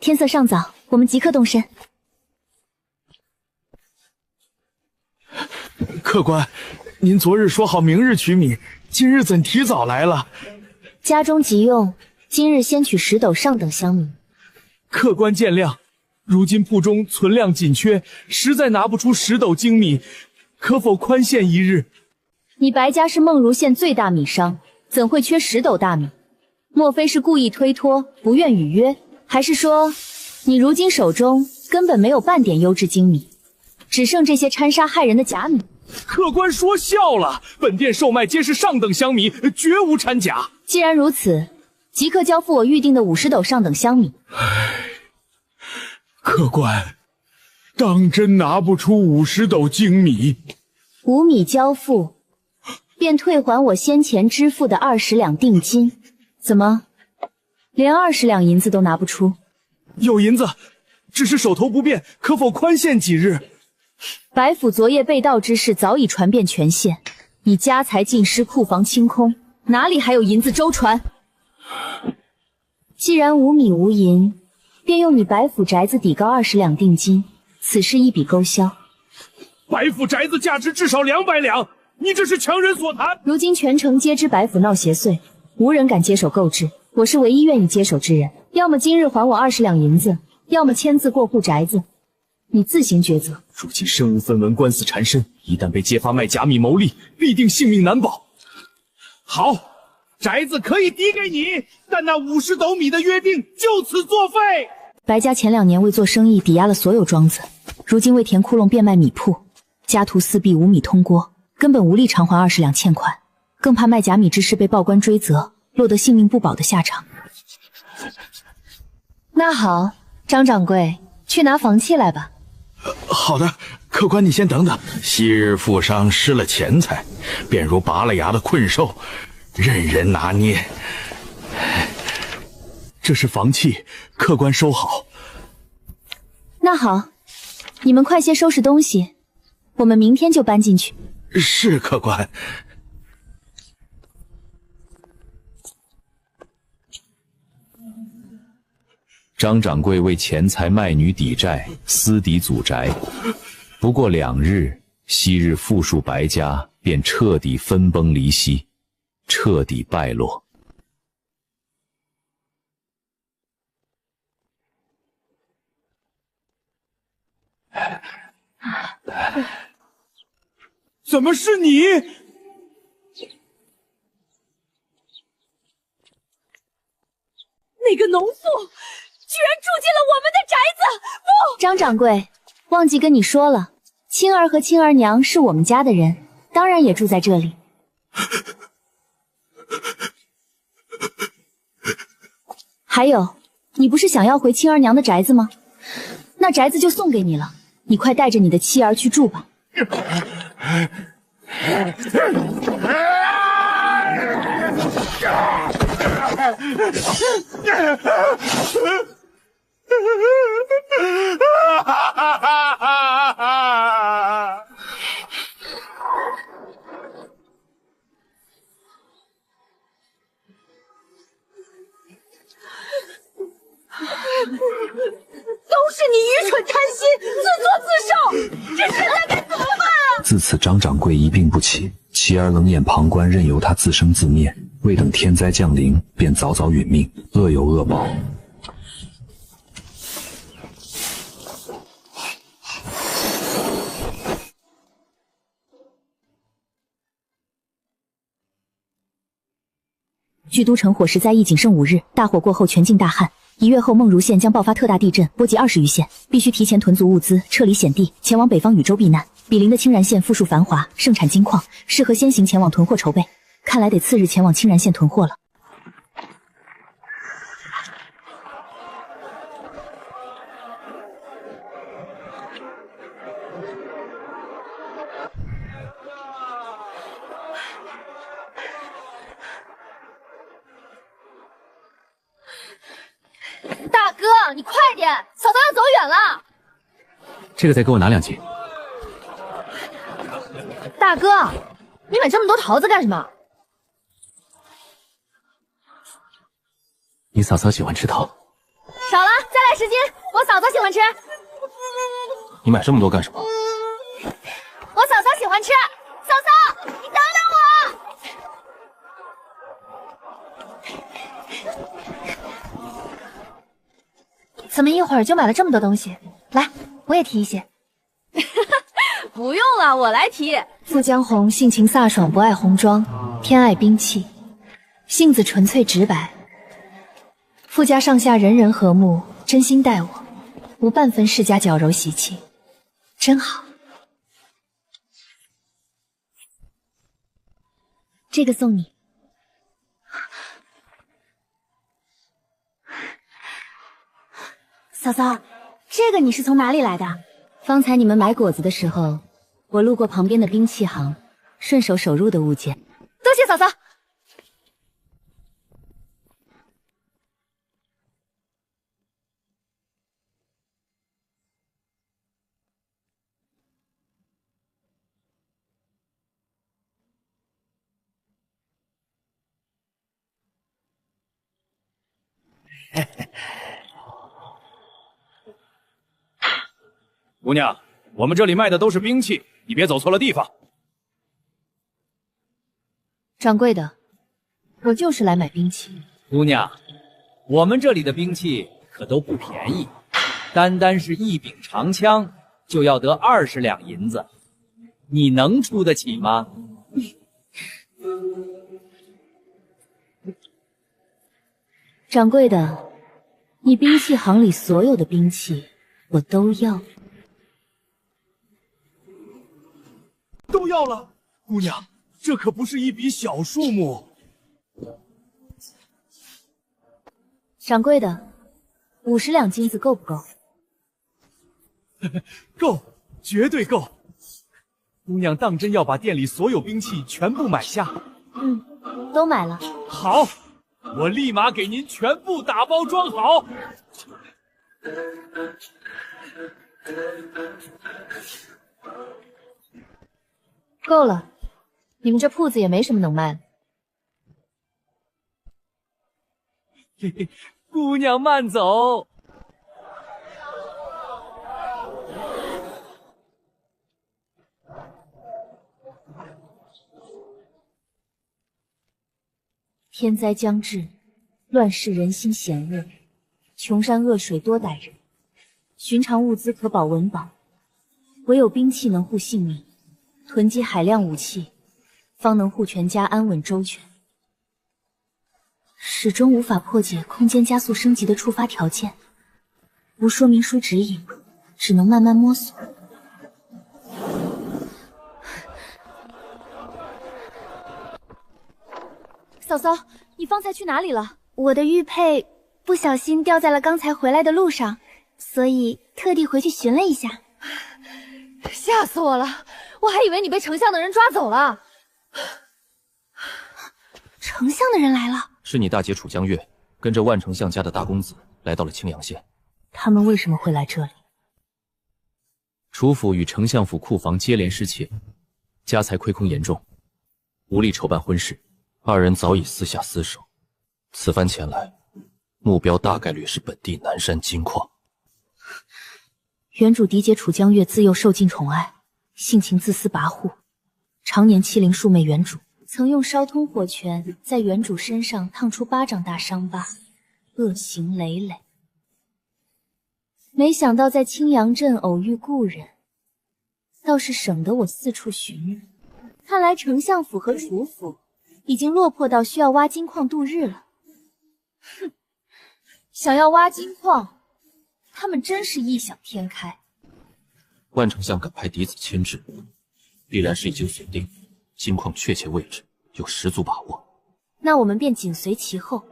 天色尚早，我们即刻动身。客官，您昨日说好明日取米，今日怎提早来了？家中急用，今日先取10斗上等香米。客官见谅，如今铺中存量紧缺，实在拿不出10斗精米，可否宽限1日？你白家是梦如县最大米商，怎会缺10斗大米？莫非是故意推脱，不愿履约？还是说，你如今手中根本没有半点优质精米，只剩这些掺沙害人的假米？客官说笑了，本店售卖皆是上等香米，绝无掺假。既然如此，即刻交付我预定的50斗上等香米。客官，当真拿不出50斗精米，5米交付，便退还我先前支付的20两定金。怎么，连20两银子都拿不出？有银子，只是手头不便，可否宽限几日？白府昨夜被盗之事早已传遍全县，你家财尽失，库房清空，哪里还有银子周传？既然无米无银，便用你白府宅子抵告20两定金，此事一笔勾销。白府宅子价值至少200两，你这是强人所谈。如今全城皆知白府闹邪祟，无人敢接手购置，我是唯一愿意接手之人。要么今日还我20两银子，要么签字过户宅子，你自行抉择。如今身无分文，官司缠身，一旦被揭发卖假米谋利，必定性命难保。好，宅子可以抵给你，但那50斗米的约定就此作废。白家前2年为做生意抵押了所有庄子，如今为填窟窿变卖米铺，家徒四壁，无米通锅，根本无力偿还20两欠款，更怕卖假米之事被报官追责，落得性命不保的下场。那好，张掌柜，去拿房契来吧。好的，客官你先等等。昔日富商失了钱财，便如拔了牙的困兽，任人拿捏。这是房契，客官收好。那好，你们快些收拾东西，我们明天就搬进去。是客官。张掌柜为钱财卖女抵债，私抵祖宅。不过2日，昔日富庶白家便彻底分崩离析，彻底败落。怎么是你？那个农妇居然住进了我们的宅子！不，张掌柜，忘记跟你说了，青儿和青儿娘是我们家的人，当然也住在这里。还有，你不是想要回青儿娘的宅子吗？那宅子就送给你了，你快带着你的妻儿去住吧。都是你愚蠢贪心，自作自受，这现在该怎么办啊？自此，张掌柜一病不起，妻儿冷眼旁观，任由他自生自灭。未等天灾降临，便早早殒命，恶有恶报。距都城火石灾疫仅剩5日，大火过后全境大旱。1月后，梦如县将爆发特大地震，波及20余县，必须提前囤足物资，撤离险地，前往北方禹州避难。比邻的青然县富庶繁华，盛产金矿，适合先行前往囤货筹备。看来得次日前往青然县囤货了。大哥，你快点，嫂嫂要走远了。这个再给我拿2斤。大哥，你买这么多桃子干什么？你嫂嫂喜欢吃桃。少了，再来10斤，我嫂嫂喜欢吃。你买这么多干什么？我嫂嫂喜欢吃。嫂嫂，你等等我。怎么一会儿就买了这么多东西？来，我也提一些。不用了，我来提。傅江红性情飒爽，不爱红妆，偏爱兵器，性子纯粹直白。傅家上下人人和睦，真心待我，无半分世家矫揉习气，真好。这个送你。嫂嫂，这个你是从哪里来的？方才你们买果子的时候，我路过旁边的兵器行，顺手手入的物件。多谢嫂嫂。姑娘，我们这里卖的都是兵器，你别走错了地方。掌柜的，我就是来买兵器。姑娘，我们这里的兵器可都不便宜，单单是一柄长枪就要得20两银子，你能出得起吗？掌柜的，你兵器行里所有的兵器我都要。都要了，姑娘，这可不是一笔小数目。掌柜的，50两金子够不够？够，绝对够。姑娘当真要把店里所有兵器全部买下？都买了。好，我立马给您全部打包装好。够了，你们这铺子也没什么能卖的。嘿嘿，姑娘慢走。天灾将至，乱世人心险恶，穷山恶水多歹人。寻常物资可保文保，唯有兵器能护性命。囤积海量武器，方能护全家安稳周全。始终无法破解空间加速升级的触发条件，无说明书指引，只能慢慢摸索。嫂嫂，你方才去哪里了？我的玉佩不小心掉在了刚才回来的路上，所以特地回去寻了一下。吓死我了！我还以为你被丞相的人抓走了。丞相的人来了，是你大姐楚江月跟着万丞相家的大公子来到了青阳县。他们为什么会来这里？楚府与丞相府库房接连失窃，家财亏空严重，无力筹办婚事。二人早已私下厮守，此番前来，目标大概率是本地南山金矿。原主嫡姐楚江月自幼受尽宠爱，性情自私跋扈，常年欺凌庶妹原主，曾用烧通火拳在原主身上烫出巴掌大伤疤，恶行累累。没想到在青阳镇偶遇故人，倒是省得我四处寻人。看来丞相府和楚府已经落魄到需要挖金矿度日了。哼，想要挖金矿，他们真是异想天开。万丞相敢派嫡子牵制，必然是已经锁定金矿确切位置，有十足把握。那我们便紧随其后，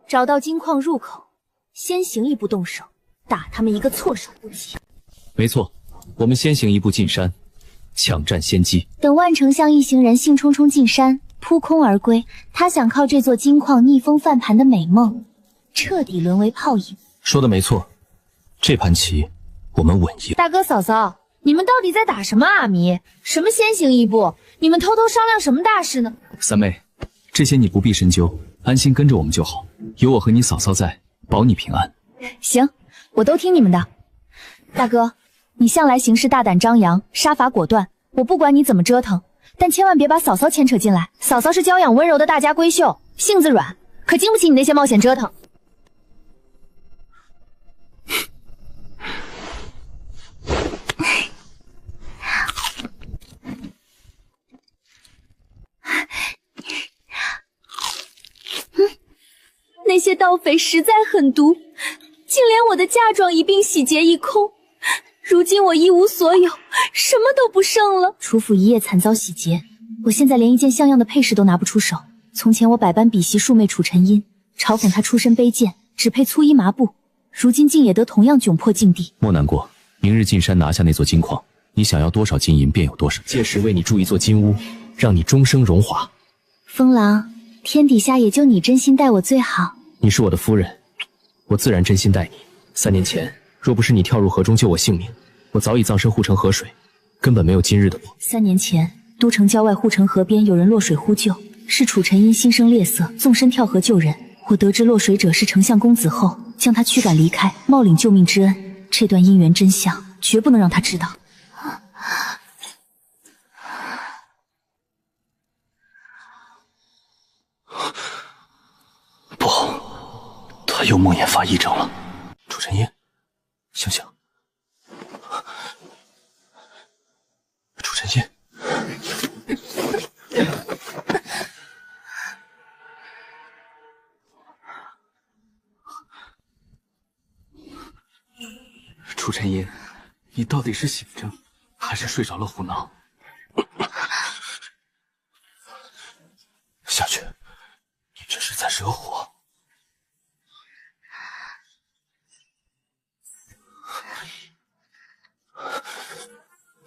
找到金矿入口，先行一步动手，打他们一个措手不及。没错，我们先行一步进山，抢占先机。等万丞相一行人兴冲冲进山，扑空而归，他想靠这座金矿逆风翻盘的美梦，彻底沦为泡影。说的没错，这盘棋我们稳赢。大哥嫂嫂，你们到底在打什么阿弥？什么先行一步？你们偷偷商量什么大事呢？三妹，这些你不必深究，安心跟着我们就好。有我和你嫂嫂在，保你平安。行，我都听你们的。大哥，你向来行事大胆张扬，杀伐果断，我不管你怎么折腾，但千万别把嫂嫂牵扯进来。嫂嫂是娇养温柔的大家闺秀，性子软，可经不起你那些冒险折腾。那些盗匪实在狠毒，竟连我的嫁妆一并洗劫一空。如今我一无所有，什么都不剩了。楚府一夜惨遭洗劫，我现在连一件像样的配饰都拿不出手。从前我百般鄙袭庶妹楚晨音，嘲讽她出身卑贱，只配粗衣麻布，如今竟也得同样窘迫境地。莫难过，明日进山拿下那座金矿，你想要多少金银便有多少，届时为你筑一座金屋，让你终生荣华。风狼，天底下也就你真心待我最好。你是我的夫人，我自然真心待你。3年前，若不是你跳入河中救我性命，我早已葬身护城河水，根本没有今日的我。3年前，都城郊外护城河边有人落水呼救，是楚晨因心生猎色，纵身跳河救人。我得知落水者是丞相公子后，将他驱赶离开，冒领救命之恩。这段姻缘真相，绝不能让他知道。不，他又梦魇发癔症了。楚晨音，醒醒！楚晨音。 楚晨音，你到底是醒着，还是睡着了胡闹？下去，你这是在惹火。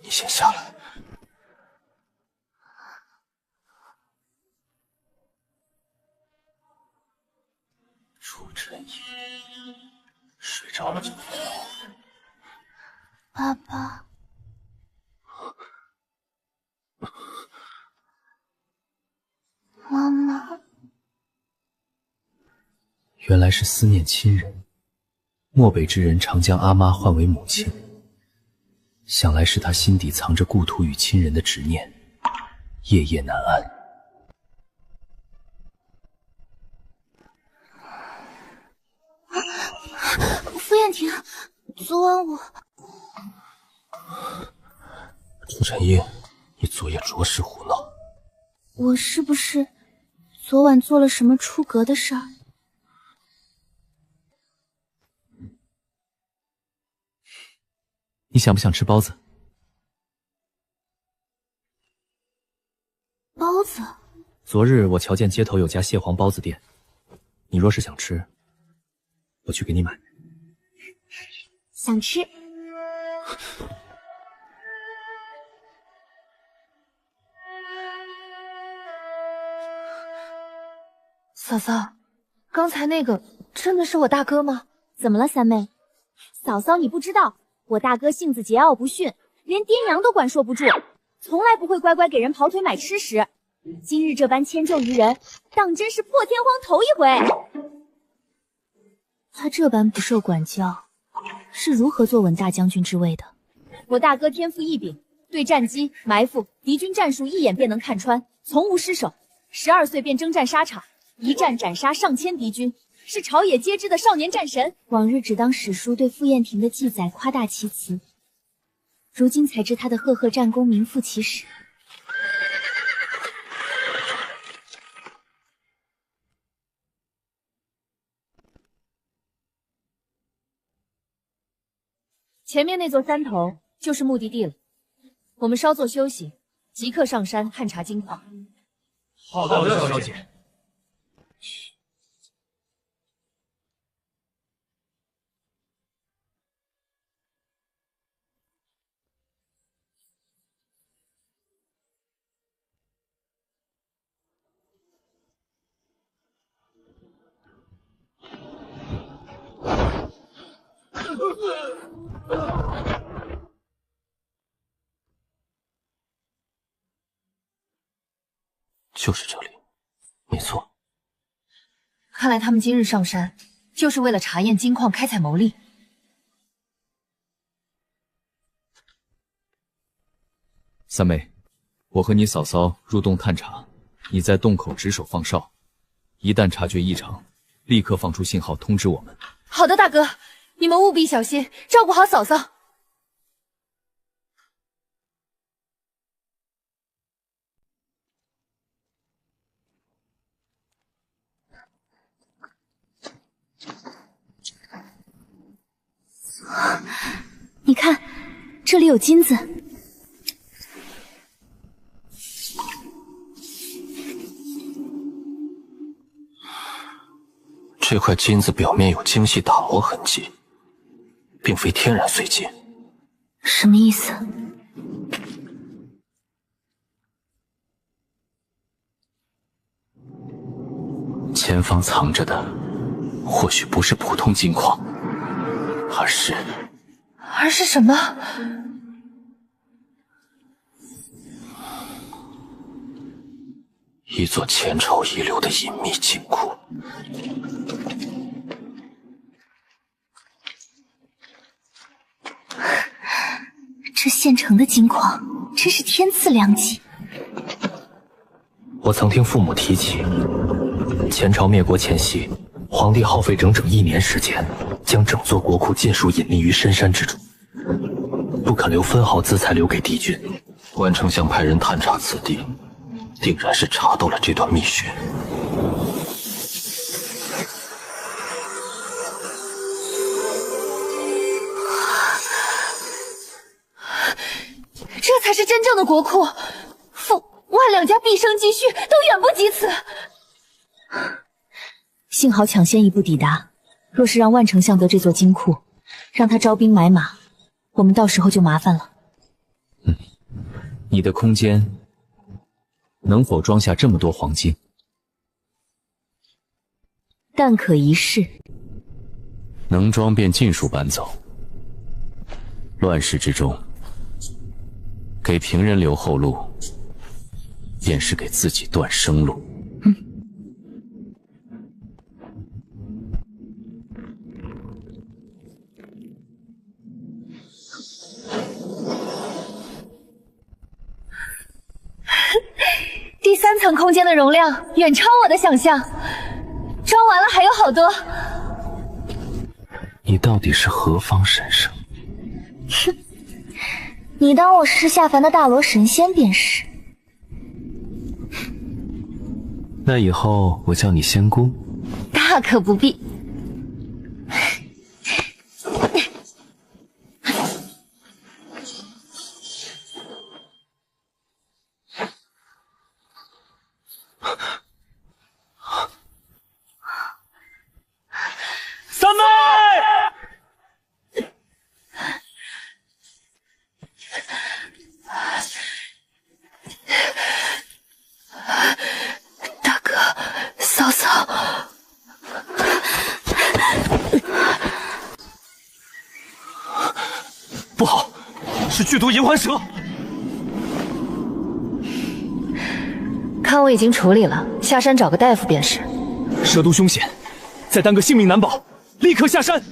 你先下来。楚晨音，睡着了就好。 爸爸，妈妈，原来是思念亲人。漠北之人常将阿妈唤为母亲，想来是他心底藏着故土与亲人的执念，夜夜难安。傅燕婷，昨晚我…… 楚晨音，你昨夜着实胡闹。我是不是昨晚做了什么出格的事儿？你想不想吃包子？包子？昨日我瞧见街头有家蟹黄包子店，你若是想吃，我去给你买。想吃。嫂嫂，刚才那个真的是我大哥吗？怎么了，三妹？嫂嫂，你不知道，我大哥性子桀骜不驯，连爹娘都管束不住，从来不会乖乖给人跑腿买吃食。今日这般迁就于人，当真是破天荒头一回。他这般不受管教，是如何坐稳大将军之位的？我大哥天赋异禀，对战机、埋伏、敌军战术一眼便能看穿，从无失手。12岁便征战沙场，一战斩杀上千敌军，是朝野皆知的少年战神。往日只当史书对傅燕婷的记载夸大其词，如今才知他的赫赫战功名副其实。前面那座山头就是目的地了，我们稍作休息，即刻上山探查金矿。好的，小姐。就是这里，没错。看来他们今日上山，就是为了查验金矿开采牟利。三妹，我和你嫂嫂入洞探查，你在洞口值守放哨，一旦察觉异常，立刻放出信号通知我们。好的，大哥，你们务必小心，照顾好嫂嫂。你看，这里有金子。这块金子表面有精细打磨痕迹，并非天然碎金。什么意思？前方藏着的，或许不是普通金矿，而是什么？一座前朝遗留的隐秘金库。这县城的金矿真是天赐良机。我曾听父母提起，前朝灭国前夕，皇帝耗费整整1年时间，将整座国库尽数隐匿于深山之中，不肯留分毫资财留给敌军。万丞相派人探查此地，定然是查到了这段密讯。这才是真正的国库，父万两家毕生积蓄都远不及此。幸好抢先一步抵达，若是让万丞相得这座金库，让他招兵买马，我们到时候就麻烦了。你的空间能否装下这么多黄金？但可一试。能装便尽数搬走。乱世之中，给平人留后路，便是给自己断生路。第3层空间的容量远超我的想象，装完了还有好多。你到底是何方神圣？哼，你当我是下凡的大罗神仙便是。那以后我叫你仙姑。大可不必。三妹，大哥，嫂嫂，不好，是剧毒银环蛇。看我已经处理了，下山找个大夫便是。蛇毒凶险，再耽搁性命难保，立刻下山。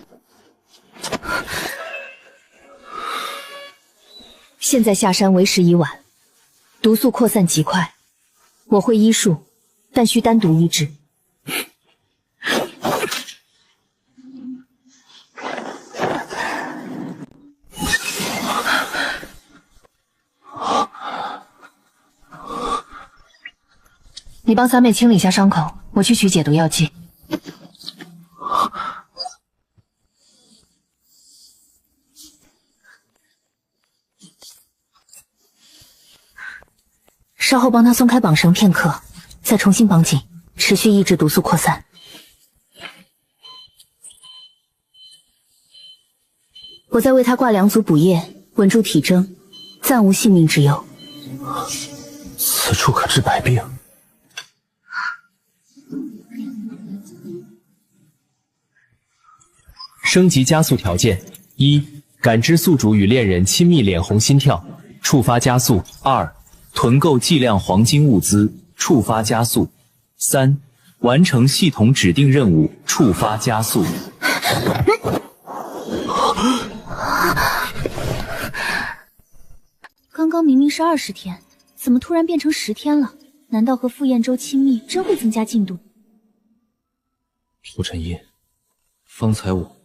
现在下山为时已晚，毒素扩散极快，我会医术，但需单独医治。你帮三妹清理一下伤口，我去取解毒药剂。稍后帮他松开绑绳片刻，再重新绑紧，持续抑制毒素扩散。我在为他挂2组补液，稳住体征，暂无性命之忧。此处可治百病。升级加速条件：1. 感知宿主与恋人亲密脸红心跳，触发加速；2. 囤购计量黄金物资，触发加速；3. 完成系统指定任务，触发加速。刚刚明明是20天，怎么突然变成10天了？难道和傅彦舟亲密真会增加进度？傅晨音，方才我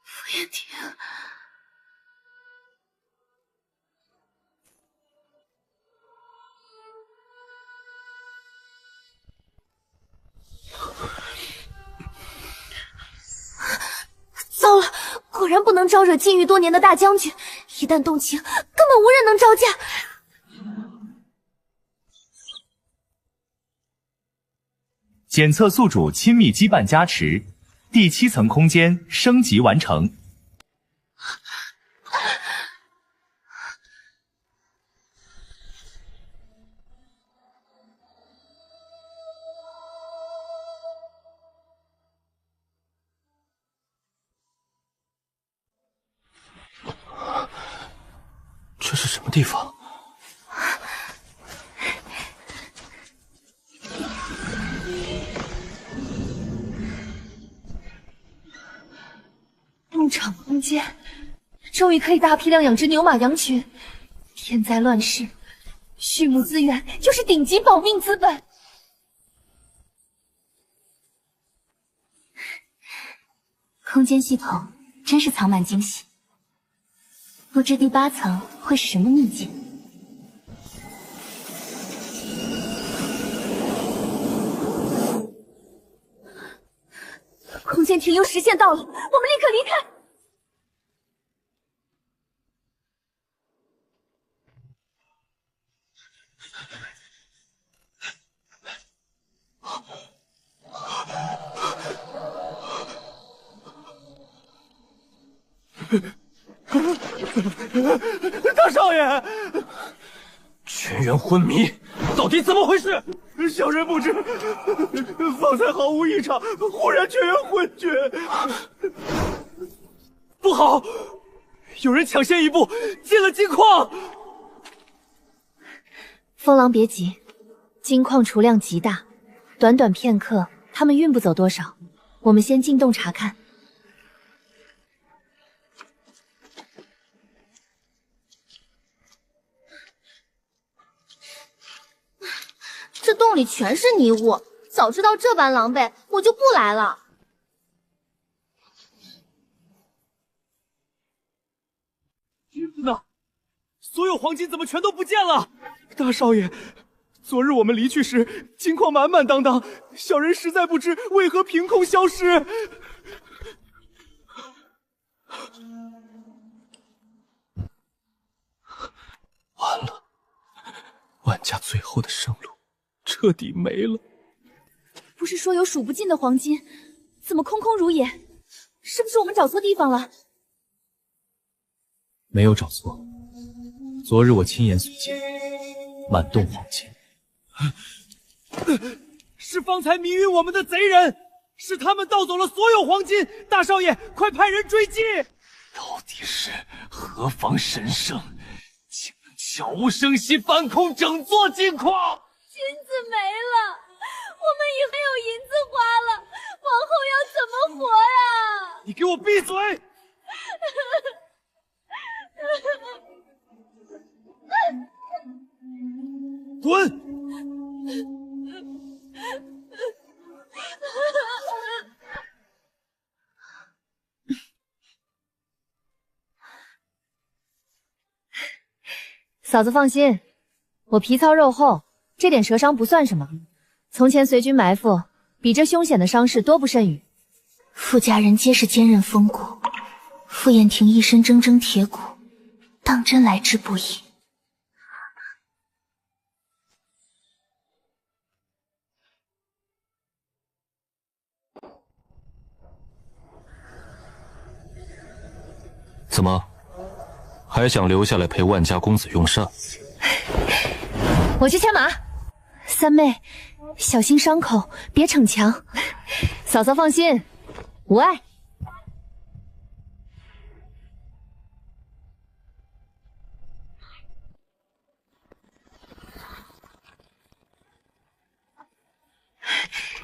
傅彦婷，糟了，果然不能招惹禁欲多年的大将军，一旦动情，根本无人能招架。检测宿主亲密羁绊加持，第7层空间升级完成。这是什么地方？牧场空间，终于可以大批量养殖牛马羊群。天灾乱世，畜牧资源就是顶级保命资本。空间系统真是藏满惊喜，不知第8层会是什么秘境。空间停留时限到了，我们立刻离开。大少爷，全员昏迷，到底怎么回事？小人不知，方才毫无异常，忽然全员昏厥。不好，有人抢先一步进了金矿。风狼别急，金矿储量极大，短短片刻，他们运不走多少。我们先进洞查看。这洞里全是泥雾，早知道这般狼狈，我就不来了。金子呢？所有黄金怎么全都不见了？大少爷，昨日我们离去时，金矿满满当当，小人实在不知为何凭空消失。完了，万家最后的生路彻底没了。不是说有数不尽的黄金，怎么空空如也？是不是我们找错地方了？没有找错，昨日我亲眼所见，满洞黄金。是方才迷晕我们的贼人，是他们盗走了所有黄金。大少爷，快派人追击！到底是何方神圣，竟能悄无声息翻空整座金矿？金子没了，我们也没有银子花了，往后要怎么活呀？你给我闭嘴！滚！嫂子放心，我皮糙肉厚，这点折伤不算什么。从前随军埋伏，比这凶险的伤势多不胜雨。傅家人皆是坚韧风骨，傅燕婷一身铮铮铁骨，当真来之不易。怎么，还想留下来陪万家公子用膳？我去牵马。三妹，小心伤口，别逞强。嫂嫂放心，无碍。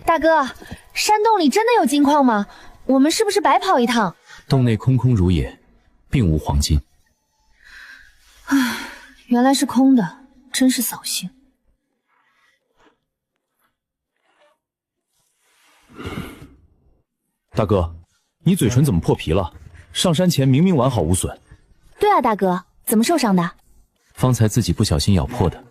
大哥，山洞里真的有金矿吗？我们是不是白跑一趟？洞内空空如也，并无黄金。唉，原来是空的，真是扫兴。大哥，你嘴唇怎么破皮了？上山前明明完好无损。对啊，大哥，怎么受伤的？方才自己不小心咬破的。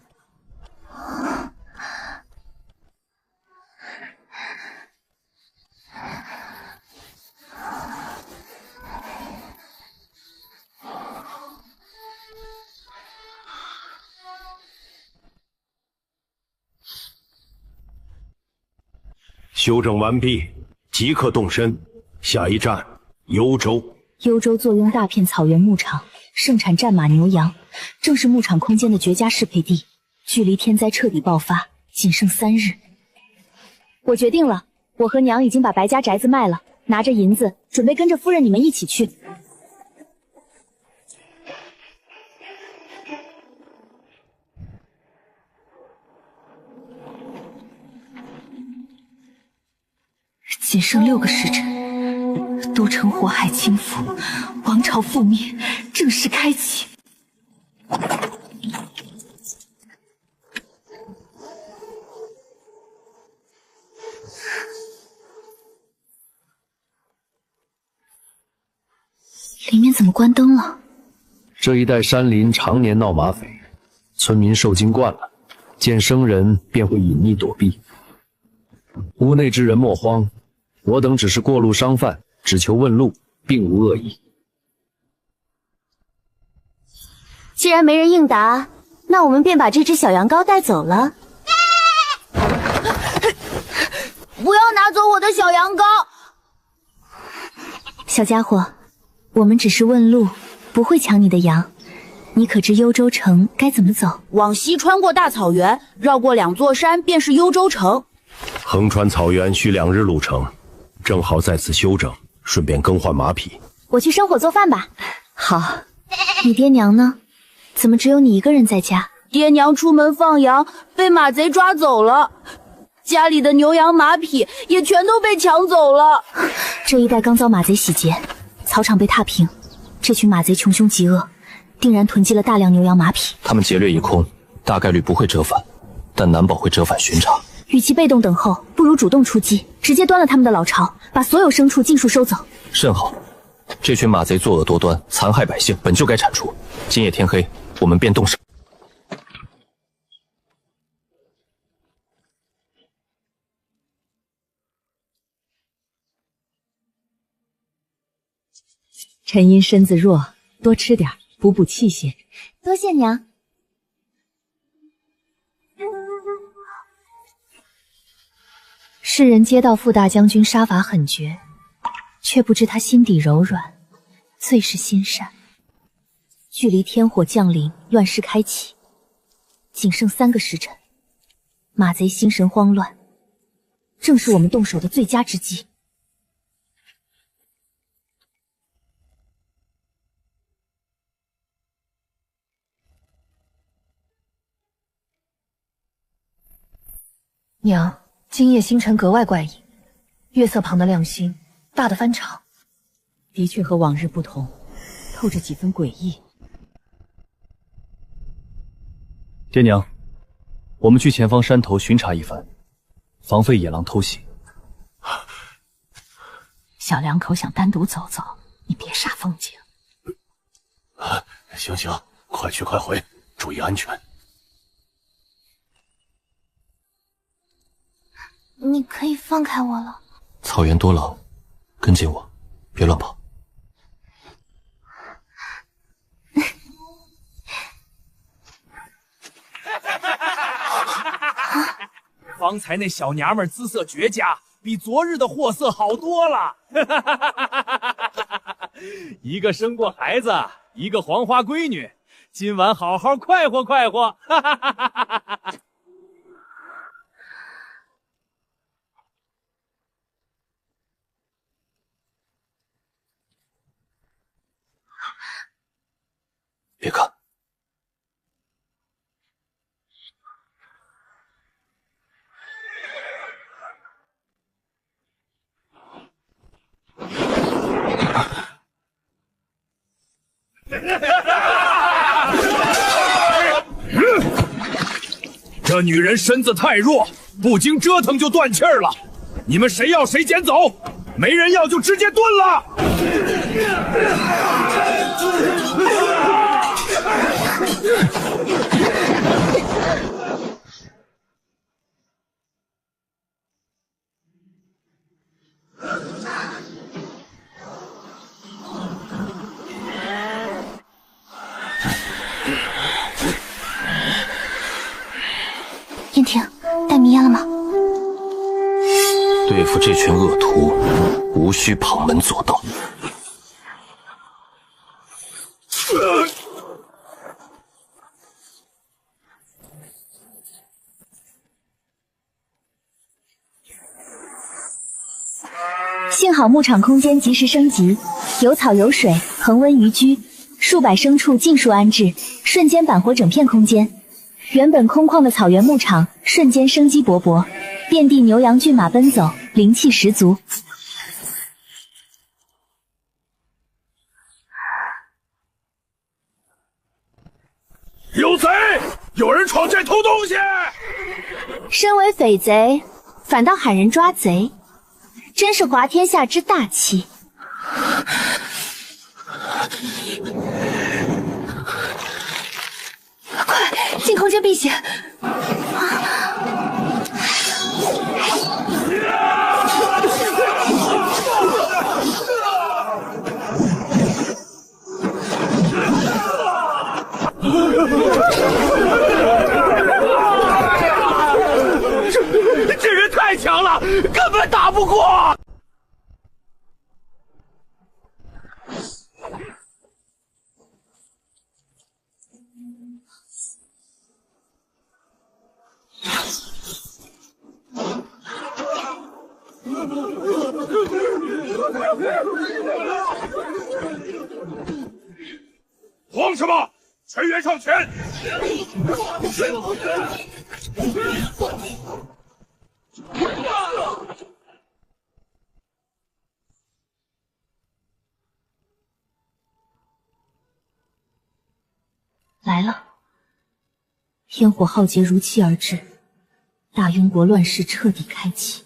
修整完毕，即刻动身。下一站，幽州。幽州坐拥大片草原牧场，盛产战马牛羊，正是牧场空间的绝佳适配地。距离天灾彻底爆发，仅剩3日。我决定了，我和娘已经把白家宅子卖了，拿着银子，准备跟着夫人你们一起去。仅剩6个时辰，都城火海倾覆，潮覆灭，正式开启。里面怎么关灯了？这一带山林常年闹马匪，村民受惊惯了，见生人便会隐匿躲避。屋内之人莫慌，我等只是过路商贩，只求问路，并无恶意。既然没人应答，那我们便把这只小羊羔带走了。不要拿走我的小羊羔！小家伙，我们只是问路，不会抢你的羊。你可知幽州城该怎么走？往西穿过大草原，绕过2座山，便是幽州城。横穿草原需2日路程，正好在此休整，顺便更换马匹。我去生火做饭吧。好。你爹娘呢？怎么只有你一个人在家？爹娘出门放羊，被马贼抓走了。家里的牛羊马匹也全都被抢走了。这一带刚遭马贼洗劫，草场被踏平，这群马贼穷凶极恶，定然囤积了大量牛羊马匹。他们劫掠一空，大概率不会折返，但难保会折返巡查。与其被动等候，不如主动出击，直接端了他们的老巢，把所有牲畜尽数收走。甚好，这群马贼作恶多端，残害百姓，本就该铲除。今夜天黑，我们便动手。陈因身子弱，多吃点，补补气血。多谢娘。世人皆道傅大将军杀伐狠绝，却不知他心底柔软，最是心善。距离天火降临，乱世开启，仅剩3个时辰，马贼心神慌乱，正是我们动手的最佳之机。娘，今夜星辰格外怪异，月色旁的亮星大得翻场，的确和往日不同，透着几分诡异。爹娘，我们去前方山头巡查一番，防备野狼偷袭。小两口想单独走走，你别煞风景。行行，快去快回，注意安全。你可以放开我了。草原多冷，跟紧我，别乱跑。方才那小娘们姿色绝佳，比昨日的货色好多了。一个生过孩子，一个黄花闺女，今晚好好快活快活。别看，这女人身子太弱，不经折腾就断气儿了。你们谁要谁捡走，没人要就直接炖了。燕婷，带迷烟了吗？对付这群恶徒，无需旁门左道。幸好牧场空间及时升级，有草有水，恒温宜居，数百牲畜尽数安置，瞬间扳活整片空间。原本空旷的草原牧场瞬间生机勃勃，遍地牛羊骏马奔走，灵气十足。有贼！有人闯寨偷东西！身为匪贼，反倒喊人抓贼，真是滑天下之大稽。快进空间避险！这人太强了，根本打不过。慌什么？全员上前！来了，天火浩劫如期而至，大庸国乱世彻底开启。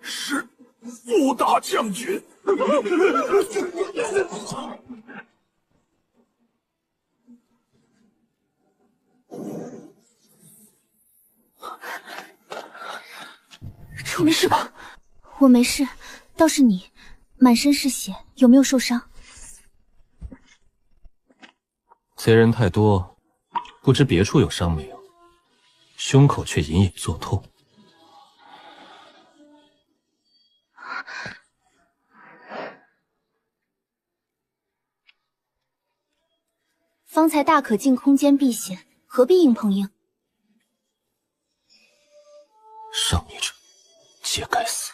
是傅大将军。楚没事吧？我没事，倒是你，满身是血，有没有受伤？贼人太多，不知别处有伤没有，胸口却隐隐作痛。方才大可进空间避险，何必硬碰硬？上逆者，皆该死。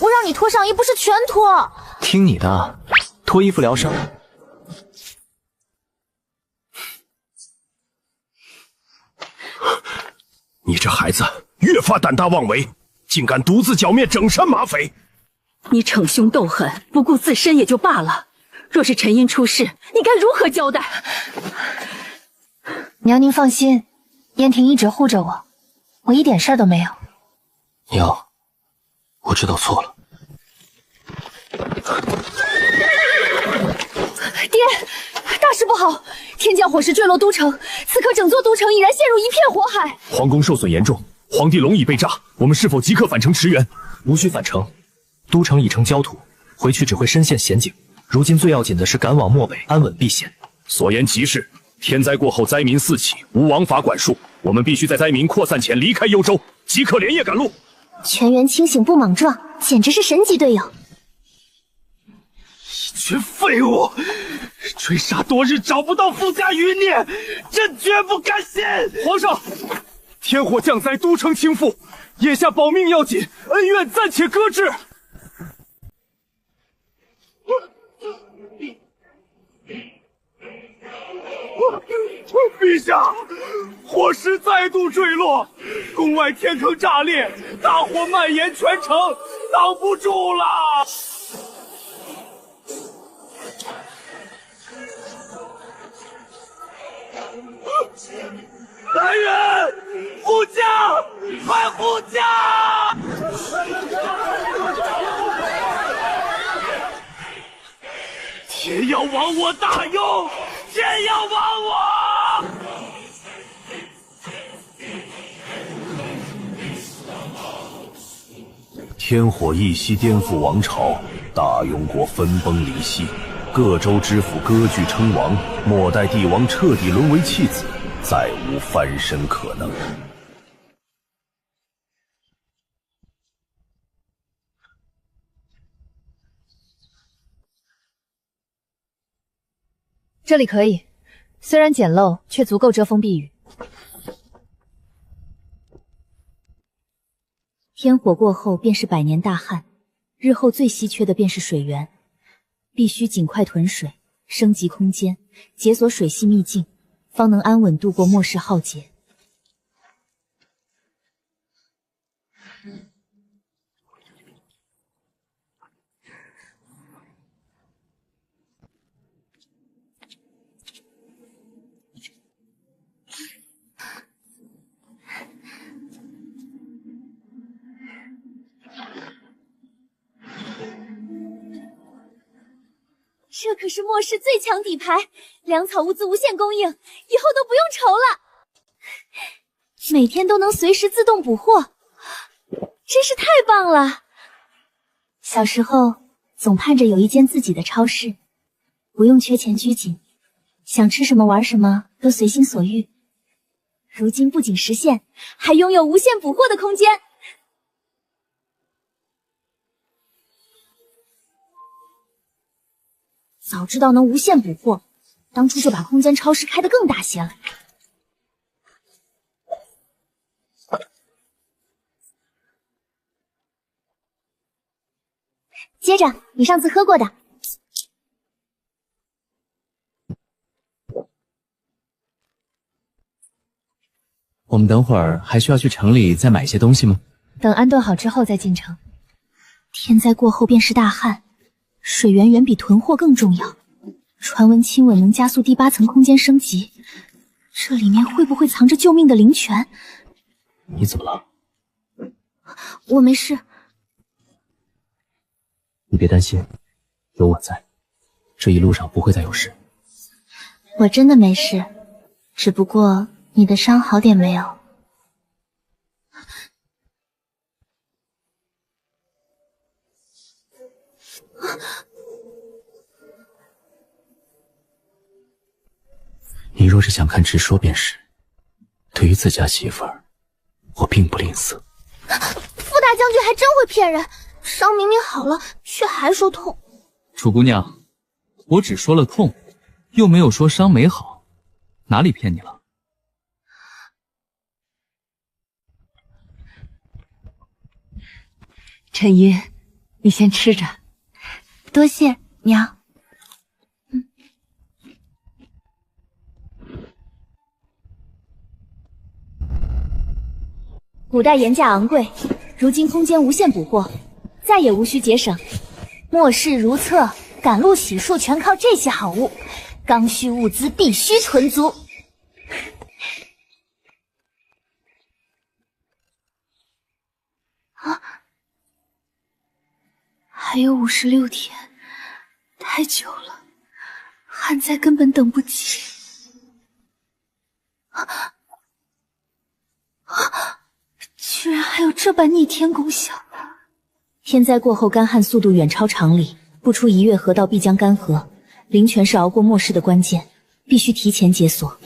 我让你脱上衣，不是全脱。听你的，脱衣服疗伤。你这孩子越发胆大妄为，竟敢独自剿灭整山马匪！你逞凶斗狠，不顾自身也就罢了，若是陈英出事，你该如何交代？娘您放心，燕婷一直护着我，我一点事儿都没有。娘，我知道错了。爹，大事不好！天降火势坠落都城，此刻整座都城已然陷入一片火海。皇宫受损严重，皇帝龙已被炸，我们是否即刻返程驰援？无需返程，都城已成焦土，回去只会深陷险境。如今最要紧的是赶往漠北，安稳避险。所言极是，天灾过后灾民四起，无王法管束，我们必须在灾民扩散前离开幽州，即刻连夜赶路。全员清醒不莽撞，简直是神级队友。一群废物，追杀多日找不到傅家余孽，朕绝不甘心！皇上，天火降灾，都城倾覆，眼下保命要紧，恩怨暂且搁置。陛下，火势再度坠落，宫外天坑炸裂，大火蔓延全城，挡不住了。来人，护驾！快护驾！天要亡我大庸，天要亡我！天火一夕颠覆王朝，大庸国分崩离析，各州知府割据称王，末代帝王彻底沦为弃子，再无翻身可能。这里可以，虽然简陋，却足够遮风避雨。天火过后便是百年大旱，日后最稀缺的便是水源，必须尽快屯水，升级空间，解锁水系秘境，方能安稳度过末世浩劫。这可是末世最强底牌，粮草物资无限供应，以后都不用愁了。每天都能随时自动补货，真是太棒了。小时候总盼着有一间自己的超市，不用缺钱拘谨，想吃什么玩什么都随心所欲。如今不仅实现，还拥有无限补货的空间。早知道能无限补货，当初就把空间超市开得更大些了。接着，你上次喝过的。我们等会儿还需要去城里再买一些东西吗？等安顿好之后再进城。天灾过后便是大旱。水源远比囤货更重要。传闻亲吻能加速第8层空间升级，这里面会不会藏着救命的灵泉？你怎么了？我没事。你别担心，有我在，这一路上不会再有事。我真的没事，只不过你的伤好点没有？你若是想看直说便是，对于自家媳妇儿，我并不吝啬。傅大将军还真会骗人，伤明明好了，却还说痛。楚姑娘，我只说了痛，又没有说伤没好，哪里骗你了？陈云，你先吃着。多谢娘。古代盐价昂贵，如今空间无限补货，再也无需节省。末世如厕，赶路洗漱全靠这些好物，刚需物资必须囤足。啊，还有56天，太久了，旱灾根本等不及。居然还有这般逆天功效！天灾过后，干旱速度远超常理，不出1月河道必将干涸。灵泉是熬过末世的关键，必须提前解锁。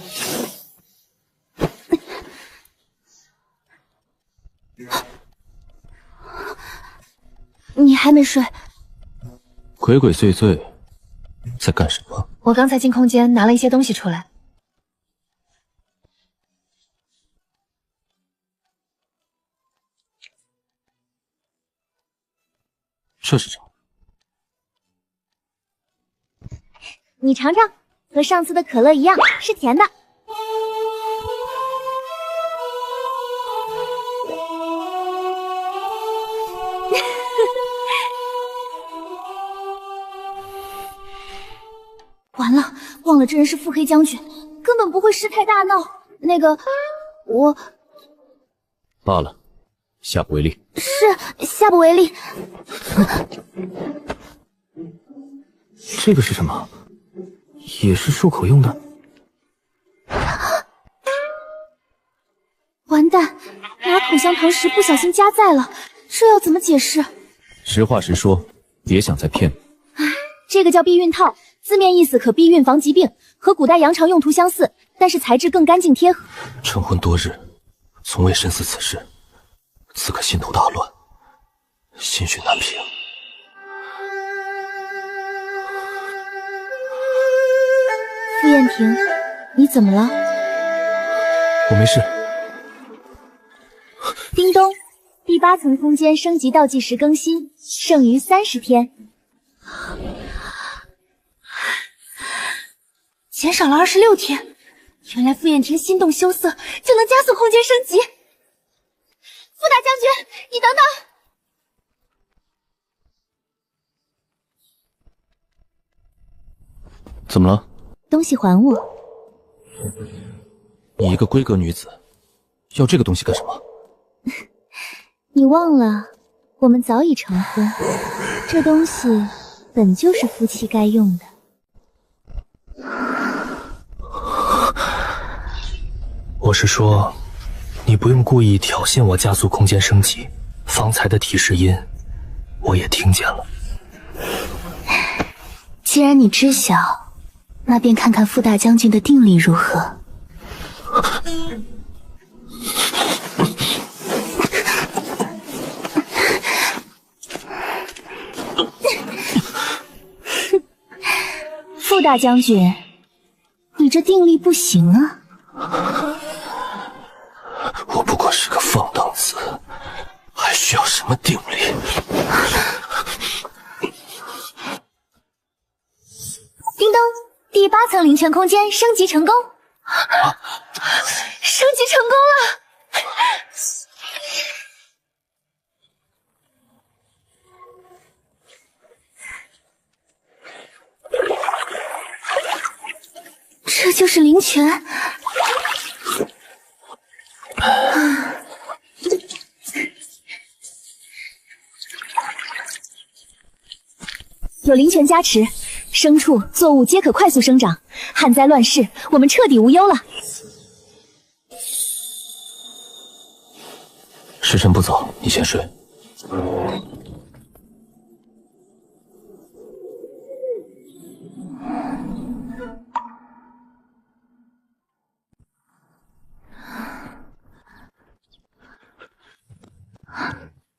你还没睡？鬼鬼祟祟，在干什么？我刚才进空间拿了一些东西出来。这是什么？你尝尝，和上次的可乐一样，是甜的。完了，忘了这人是腹黑将军，根本不会失态大闹。那个，我罢了，下不为例。是下不为例。这个是什么？也是漱口用的。完蛋，拿口香糖时不小心加载了，这要怎么解释？实话实说，别想再骗我。这个叫避孕套，字面意思可避孕防疾病，和古代羊肠用途相似，但是材质更干净贴合。成婚多日，从未深思此事，此刻心头大乱，心绪难平。傅燕婷，你怎么了？我没事。叮咚，第8层空间升级倒计时更新，剩余30天。减少了26天。原来傅衍庭心动羞涩就能加速空间升级。傅大将军，你等等！怎么了？东西还我！你一个闺阁女子，要这个东西干什么？你忘了，我们早已成婚，这东西本就是夫妻该用的。我是说，你不用故意挑衅我加速空间升级，方才的提示音我也听见了。既然你知晓，那便看看傅大将军的定力如何。傅大将军，你这定力不行啊！我不过是个放荡子，还需要什么定力？叮咚，第8层灵泉空间升级成功！升级成功了！这就是灵泉。有灵泉加持，牲畜、作物皆可快速生长，旱灾乱世，我们彻底无忧了。时辰不早，你先睡。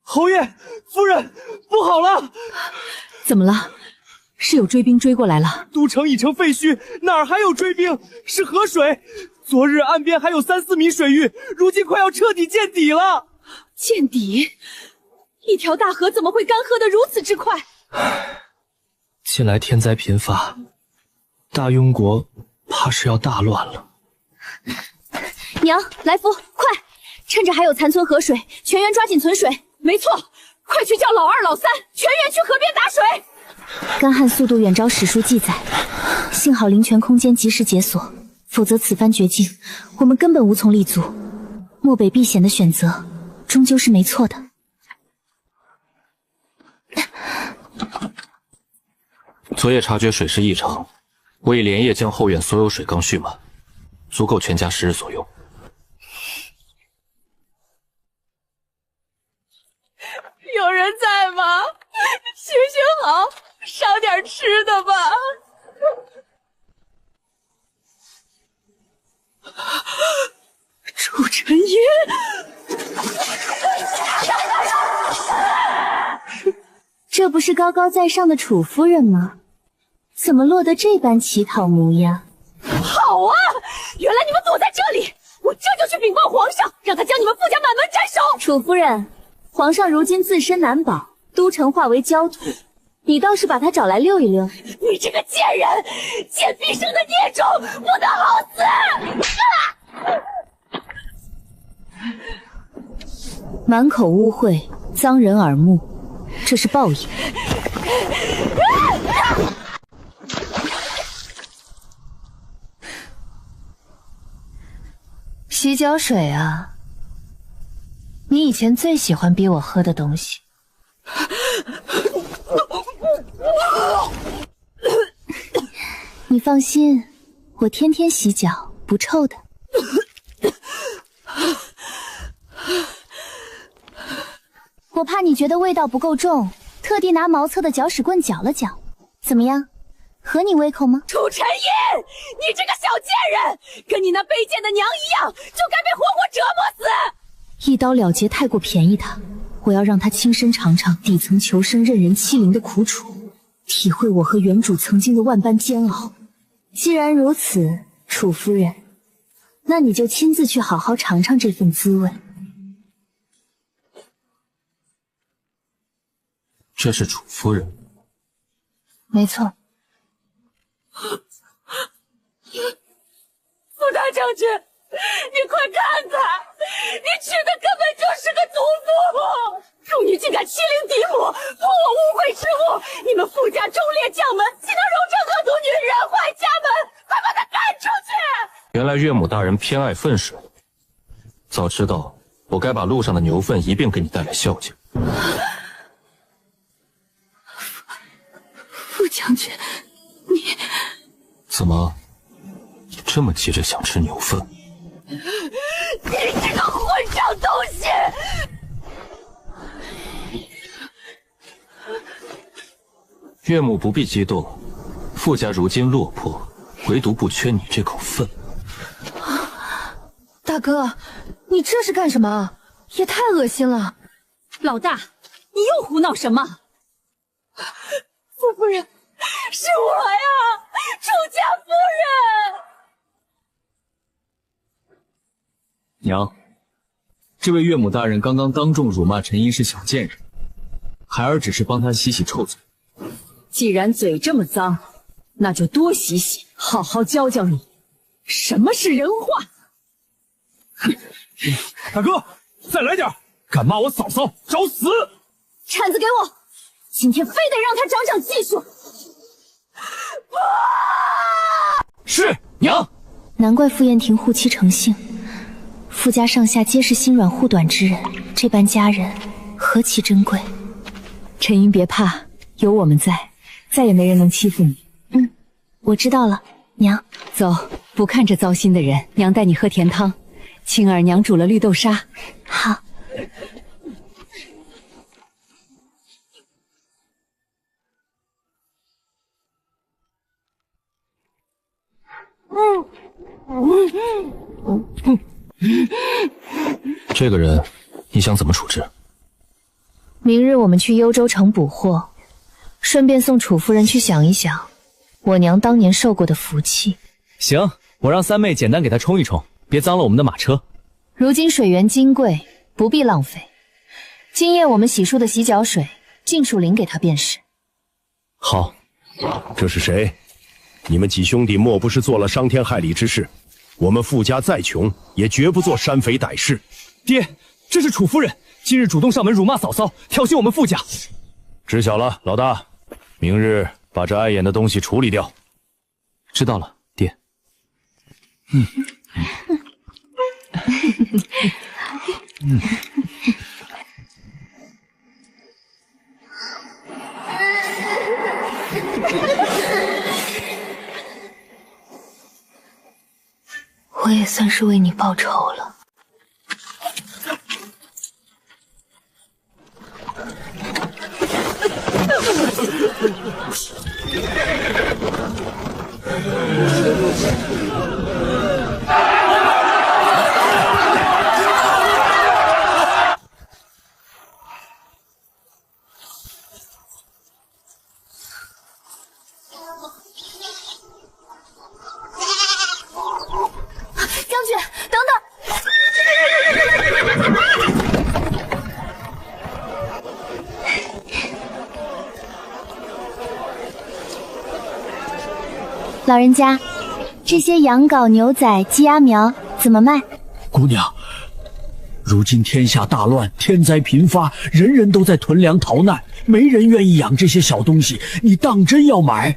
侯爷，夫人，不好了！怎么了？是有追兵追过来了？都城已成废墟，哪儿还有追兵？是河水。昨日岸边还有3、4米水域，如今快要彻底见底了。见底？一条大河怎么会干涸得如此之快？近来天灾频发，大庸国怕是要大乱了。娘，来福，快！趁着还有残存河水，全员抓紧存水。没错，快去叫老2、老3，全员去河边打水。干旱速度远超史书记载，幸好灵泉空间及时解锁，否则此番绝境，我们根本无从立足。漠北避险的选择，终究是没错的。昨夜察觉水势异常，我已连夜将后院所有水缸蓄满，足够全家10日所用。有人在吗？行行好，烧点吃的吧。楚晨音，这不是高高在上的楚夫人吗？怎么落得这般乞讨模样？好啊！原来你们躲在这里，我这就去禀报皇上，让他将你们傅家满门斩首。楚夫人，皇上如今自身难保，都城化为焦土，你倒是把他找来溜一溜。你这个贱人，贱婢生的孽种，不得好死！满口污秽，脏人耳目，这是报应。洗脚水啊，你以前最喜欢逼我喝的东西。你放心，我天天洗脚，不臭的。我怕你觉得味道不够重，特地拿茅厕的搅屎棍搅了搅，怎么样？合你胃口吗？楚晨音，你这个小贱人，跟你那卑贱的娘一样，就该被活活折磨死！一刀了结太过便宜他，我要让他亲身尝尝底层求生任人欺凌的苦楚，体会我和原主曾经的万般煎熬。既然如此，楚夫人，那你就亲自去好好尝尝这份滋味。这是楚夫人。没错。大将军，你快看看，你娶的根本就是个毒妇！庶女竟敢欺凌嫡母，破我污秽之物！你们傅家忠烈将门，岂能容这恶毒女人坏家门？快把她赶出去！原来岳母大人偏爱粪水，早知道我该把路上的牛粪一并给你带来孝敬。傅将军，你怎么这么急着想吃牛粪？你这个混账东西！岳母不必激动，傅家如今落魄，唯独不缺你这口粪。大哥，你这是干什么？也太恶心了！老大，你又胡闹什么？傅夫人，是我呀，楚家夫人。娘，这位岳母大人刚刚当众辱骂陈英是小贱人，孩儿只是帮她洗洗臭嘴。既然嘴这么脏，那就多洗洗，好好教教你什么是人话。大哥，再来点！敢骂我嫂嫂，找死！铲子给我，今天非得让他长长技术。是娘。难怪傅燕婷护妻成性，傅家上下皆是心软护短之人，这般佳人何其珍贵。陈英别怕，有我们在，再也没人能欺负你。我知道了，娘。走，不看这糟心的人，娘带你喝甜汤。青儿娘煮了绿豆沙。好。这个人，你想怎么处置？明日我们去幽州城补货，顺便送楚夫人去享一享我娘当年受过的福气。行，我让三妹简单给她冲一冲，别脏了我们的马车。如今水源金贵，不必浪费。今夜我们洗漱的洗脚水，尽数淋给她便是。好，这是谁？你们几兄弟莫不是做了伤天害理之事？我们傅家再穷，也绝不做山匪歹事。爹，这是楚夫人，今日主动上门辱骂嫂嫂，挑衅我们傅家。知晓了，老大，明日把这碍眼的东西处理掉。知道了，爹。我也算是为你报仇了。老人家，这些羊羔、牛仔、鸡鸭苗怎么卖？姑娘，如今天下大乱，天灾频发，人人都在囤粮逃难，没人愿意养这些小东西，你当真要买？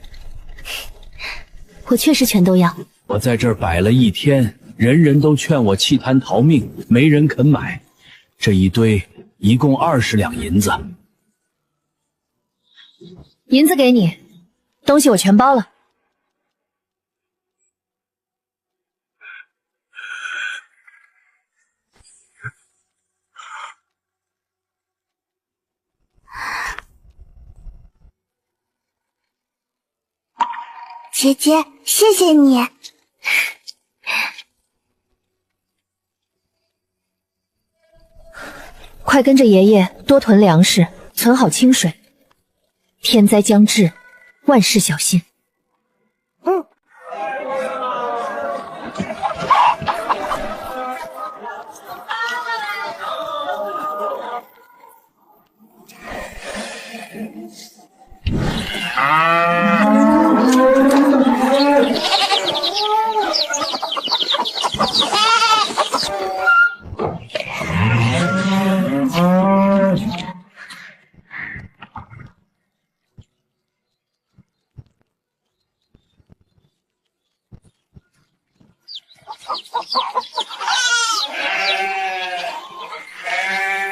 我确实全都要。我在这儿摆了一天，人人都劝我弃摊逃命，没人肯买。这一堆一共20两银子。银子给你，东西我全包了。姐姐，谢谢你。快跟着爷爷多囤粮食，存好清水。天灾将至，万事小心。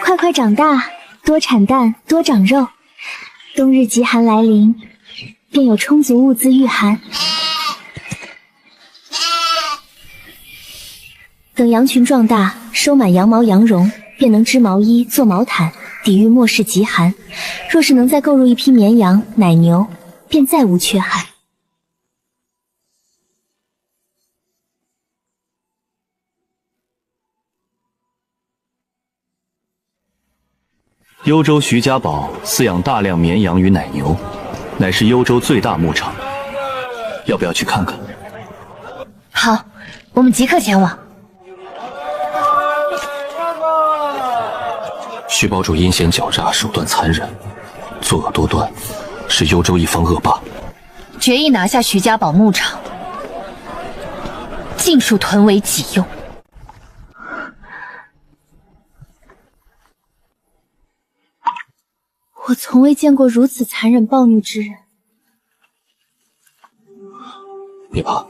快快长大，多产蛋，多长肉。冬日极寒来临，便有充足物资御寒。等羊群壮大，收满羊毛羊绒，便能织毛衣、做毛毯，抵御末世极寒。若是能再购入一批绵羊、奶牛，便再无缺憾。幽州徐家堡饲养大量绵羊与奶牛，乃是幽州最大牧场。要不要去看看？好，我们即刻前往。徐堡主阴险狡诈，手段残忍，作恶多端，是幽州一方恶霸。决意拿下徐家堡牧场，尽数屯为己用。我从未见过如此残忍暴虐之人。别怕，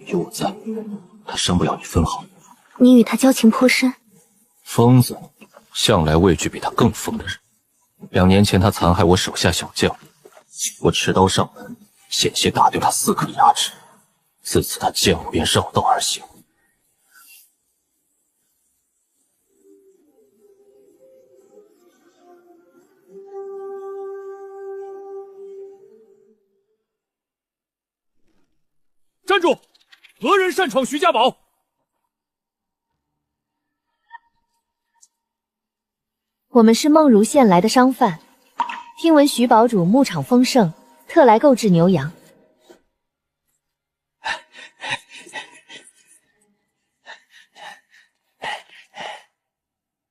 有我在，他伤不了你分毫。你与他交情颇深。疯子向来畏惧比他更疯的人。2年前他残害我手下小将，我持刀上门，险些打掉他4颗牙齿。自此他见我便绕道而行。站住！何人擅闯徐家堡？我们是梦如县来的商贩，听闻徐堡主牧场丰盛，特来购置牛羊。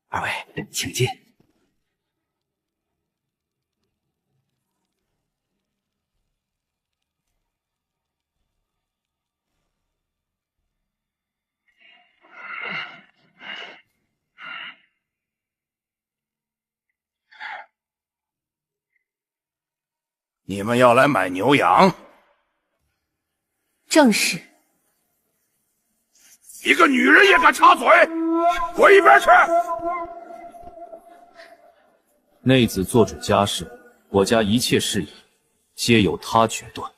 二位，请进。你们要来买牛羊？正是。一个女人也敢插嘴，滚一边去！内子做主家事，我家一切事宜皆由他决断。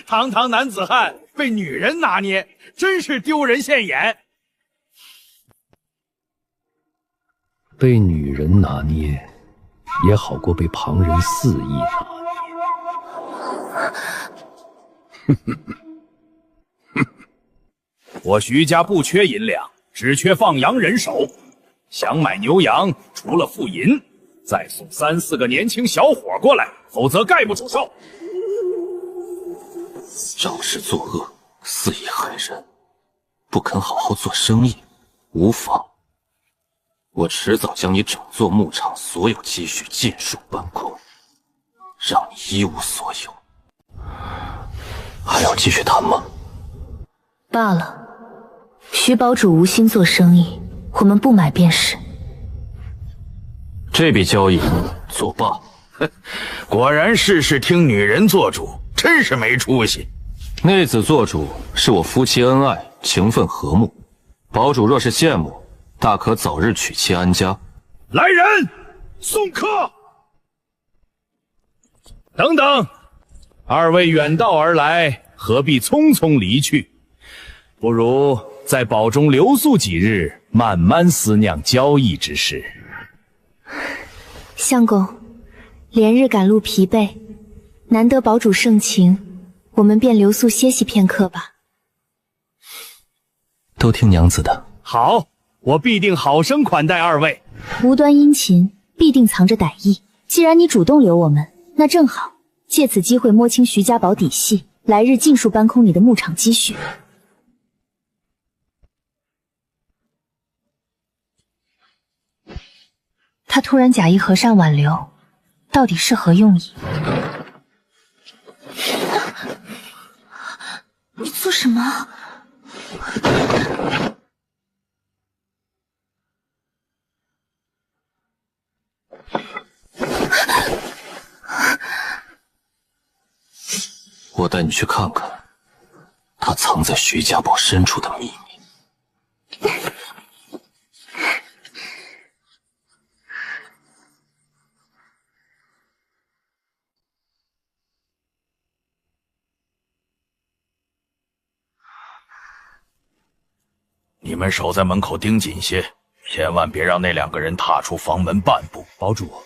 堂堂男子汉被女人拿捏，真是丢人现眼。被女人拿捏，也好过被旁人肆意拿捏。我徐家不缺银两，只缺放羊人手。想买牛羊，除了付银，再送3、4个年轻小伙过来，否则概不出售。肇事作恶，肆意害人，不肯好好做生意，无妨。我迟早将你整座牧场所有积蓄尽数搬空，让你一无所有。还要继续谈吗？罢了，徐堡主无心做生意，我们不买便是。这笔交易作罢。果然事事听女人做主，真是没出息。内子做主是我夫妻恩爱，情分和睦。堡主若是羡慕，大可早日娶妻安家。来人，送客。等等，二位远道而来，何必匆匆离去？不如在堡中留宿几日，慢慢思量交易之事。相公，连日赶路疲惫，难得堡主盛情，我们便留宿歇息片刻吧。都听娘子的。好，我必定好生款待二位。无端殷勤，必定藏着歹意。既然你主动留我们，那正好，借此机会摸清徐家堡底细，来日尽数搬空你的牧场积蓄。他突然假意和善挽留，到底是何用意？你做什么？我带你去看看他他藏在徐家堡深处的秘密。你们守在门口盯紧些，千万别让那2个人踏出房门半步。堡主，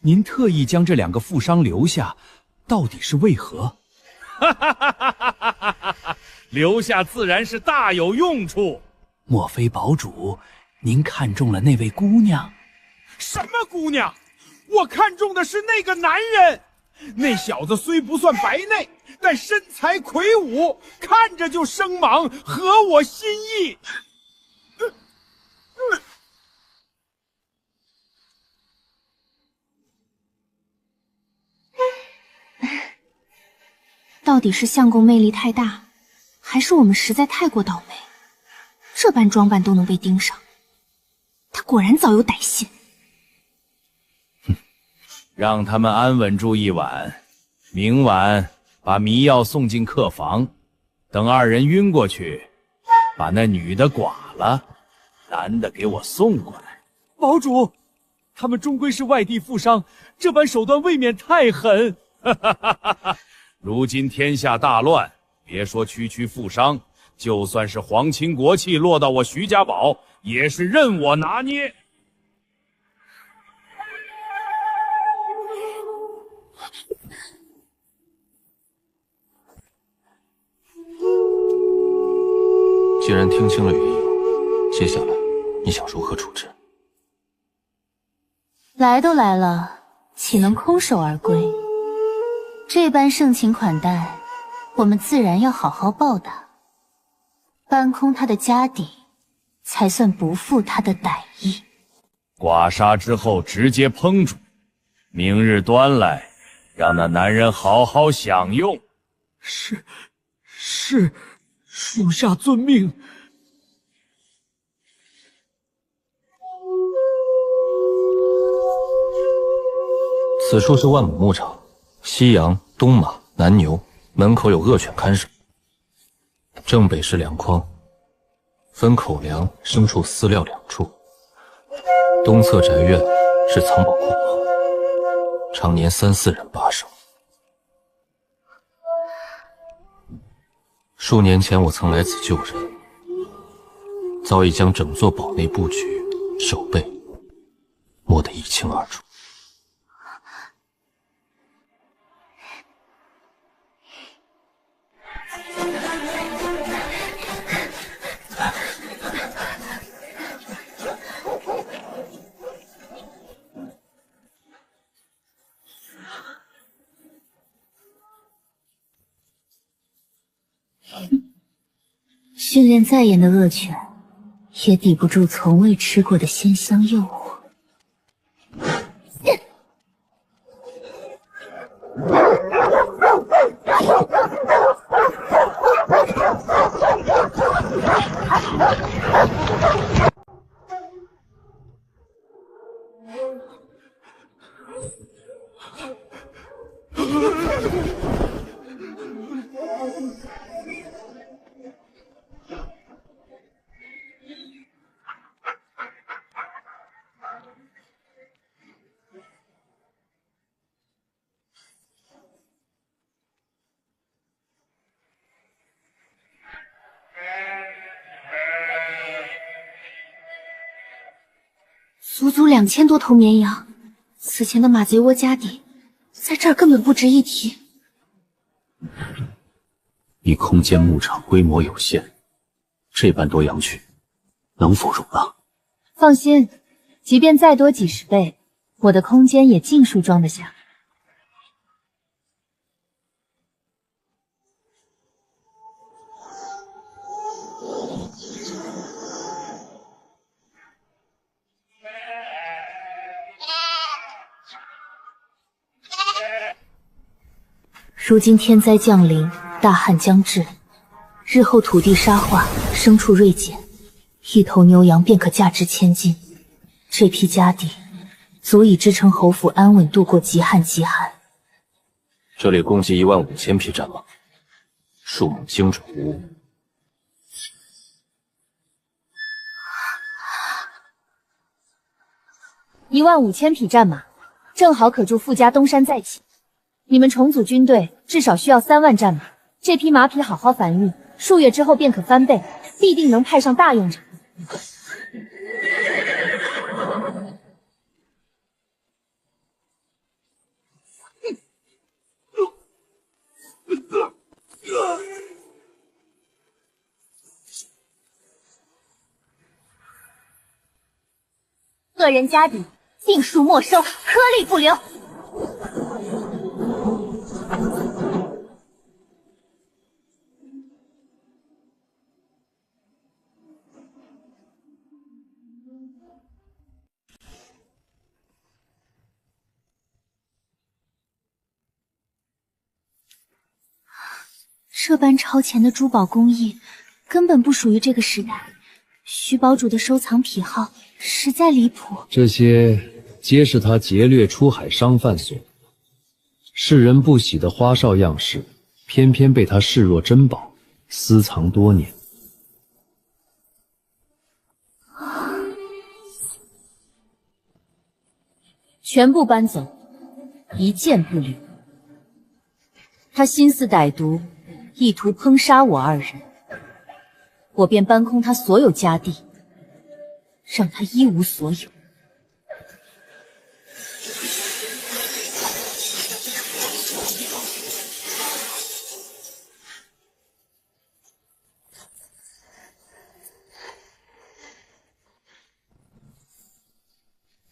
您特意将这2个富商留下，到底是为何？留下自然是大有用处。莫非堡主，您看中了那位姑娘？什么姑娘？我看中的是那个男人。那小子虽不算白内，但身材魁梧，看着就生猛，合我心意。到底是相公魅力太大，还是我们实在太过倒霉？这般装扮都能被盯上，他果然早有歹心。让他们安稳住一晚，明晚把迷药送进客房，等2人晕过去，把那女的剐了，男的给我送过来。堡主，他们终归是外地富商，这般手段未免太狠。如今天下大乱，别说区富商，就算是皇亲国戚落到我徐家堡，也是任我拿捏。既然听清了原因，接下来你想如何处置？来都来了，岂能空手而归？这般盛情款待，我们自然要好好报答，搬空他的家底，才算不负他的歹意。剐杀之后直接烹煮，明日端来，让那男人好好享用。是，属下遵命。此处是万亩牧场，西羊、东马、南牛，门口有恶犬看守。正北是粮筐，分口粮、牲畜饲料2处。东侧宅院是藏宝库房，常年3、4人把守。数年前我曾来此救人，早已将整座堡内布局、守备摸得一清二楚。训练再严的恶犬，也抵不住从未吃过的鲜香诱惑。足足2000多头绵羊，此前的马贼窝家底，在这儿根本不值一提。你空间牧场规模有限，这般多羊群，能否容纳？放心，即便再多几10倍，我的空间也尽数装得下。如今天灾降临，大旱将至，日后土地沙化，牲畜锐减，1头牛羊便可价值千金。这批家底足以支撑侯府安稳度过极旱极寒。这里共计15000匹战马，数目精准无误， 15000匹战马，正好可助傅家东山再起。你们重组军队，至少需要3万战马。这匹马匹好好繁育，数月之后便可翻倍，必定能派上大用场。恶人家底，尽数没收，颗粒不留。这般超前的珠宝工艺，根本不属于这个时代。徐堡主的收藏癖好实在离谱。这些皆是他劫掠出海商贩所，世人不喜的花哨样式，偏偏被他视若珍宝，私藏多年。全部搬走，一件不留。他心思歹毒，意图烹杀我2人，我便搬空他所有家地，让他一无所有。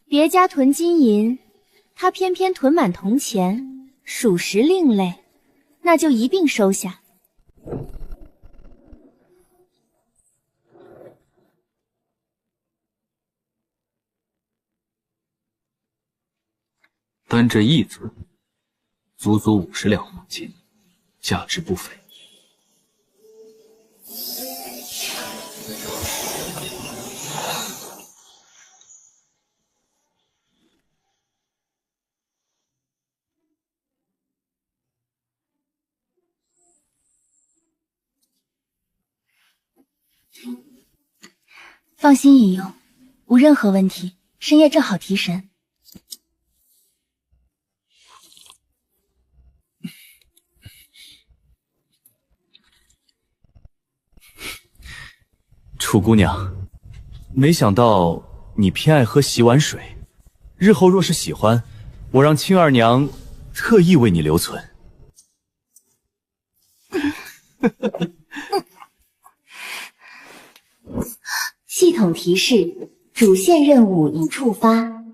别家囤金银，他偏偏囤满铜钱，属实另类，那就一并收下。单这一尊，足足50两黄金，价值不菲。放心饮用，无任何问题。深夜正好提神。楚姑娘，没想到你偏爱喝洗碗水，日后若是喜欢，我让青二娘特意为你留存。系统提示：主线任务已触发。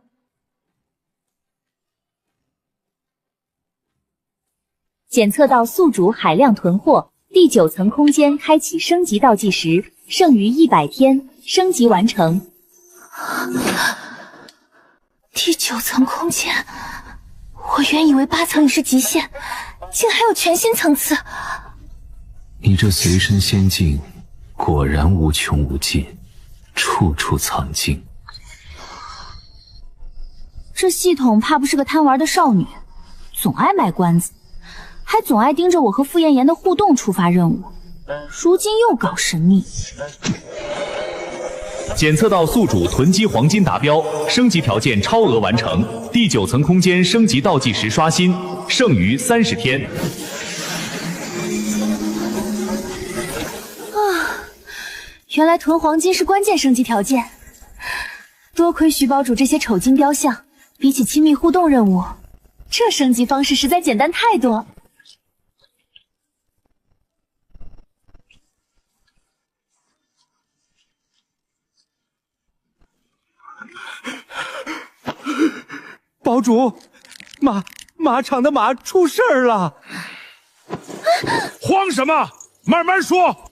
检测到宿主海量囤货，第9层空间开启升级倒计时，剩余100天，升级完成。第9层空间，我原以为8层已是极限，竟还有全新层次。你这随身仙境果然无穷无尽，处处藏经。这系统怕不是个贪玩的少女，总爱卖关子，还总爱盯着我和傅炎炎的互动触发任务，如今又搞神秘。检测到宿主囤积黄金达标，升级条件超额完成，第9层空间升级倒计时刷新，剩余30天。原来囤黄金是关键升级条件，多亏徐堡主这些丑金雕像，比起亲密互动任务，这升级方式实在简单太多。堡主，马场的马出事儿了！慌什么？慢慢说。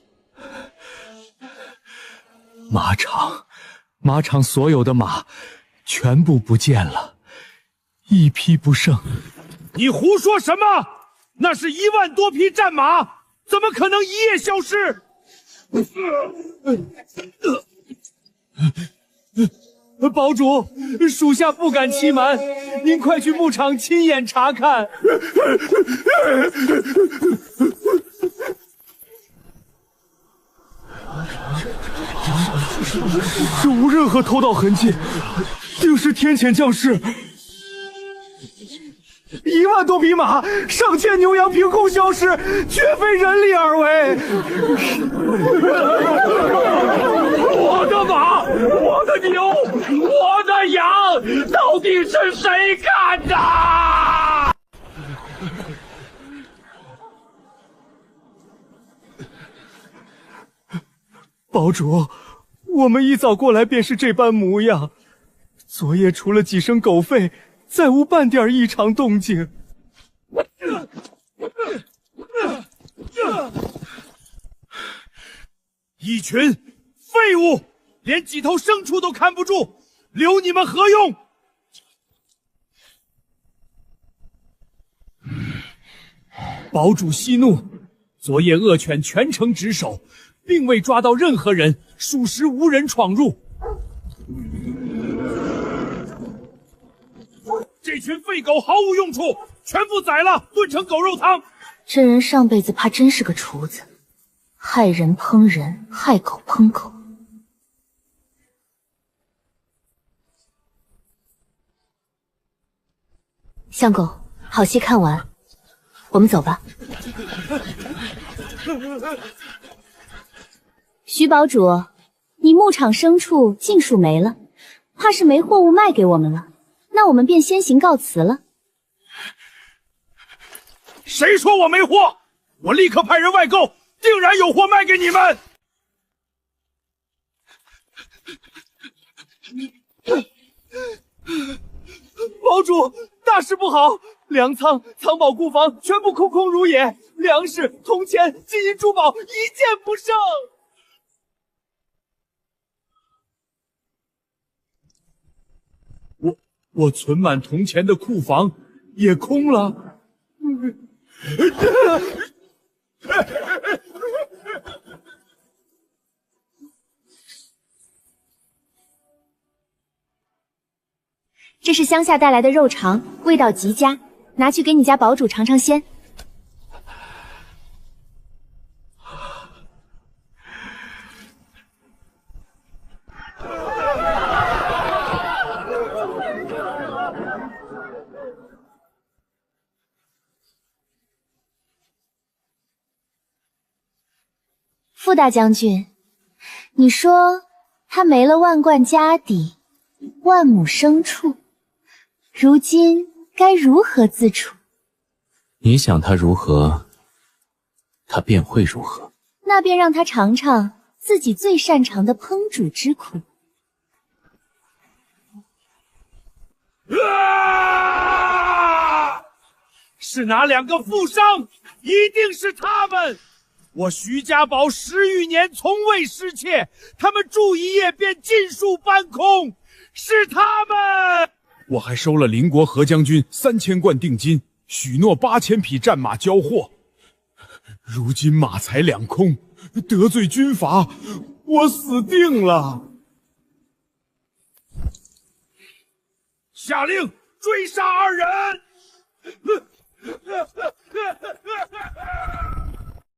马场所有的马全部不见了，一匹不剩。你胡说什么？那是1万多匹战马，怎么可能一夜消失？堡主，属下不敢欺瞒，您快去牧场亲眼查看。这无任何偷盗痕迹，竟是天谴将士！1万多匹马，上千牛羊凭空消失，绝非人力而为。我的马，我的牛，我的羊，到底是谁干的？堡主，我们一早过来便是这般模样。昨夜除了几声狗吠，再无半点异常动静。一群废物，连几头牲畜都看不住，留你们何用？堡主息怒，昨夜恶犬全城值守，并未抓到任何人，属实无人闯入。这群废狗毫无用处，全部宰了，炖成狗肉汤。这人上辈子怕真是个厨子，害人烹人，害狗烹狗。相公，好戏看完，我们走吧。徐堡主，你牧场牲畜尽数没了，怕是没货物卖给我们了。那我们便先行告辞了。谁说我没货？我立刻派人外购，定然有货卖给你们。堡主，大事不好！粮仓、藏宝库房全部空空如也，粮食、铜钱、金银珠宝一件不剩。我存满铜钱的库房也空了。这是乡下带来的肉肠，味道极佳，拿去给你家堡主尝尝鲜。傅大将军，你说他没了万贯家底，万亩牲畜，如今该如何自处？你想他如何，他便会如何。那便让他尝尝自己最擅长的烹煮之苦。是哪两个富商？一定是他们！我徐家堡10余年从未失窃，他们住一夜便尽数搬空，是他们！我还收了邻国何将军3000贯定金，许诺8000匹战马交货。如今马财两空，得罪军阀，我死定了！下令追杀2人！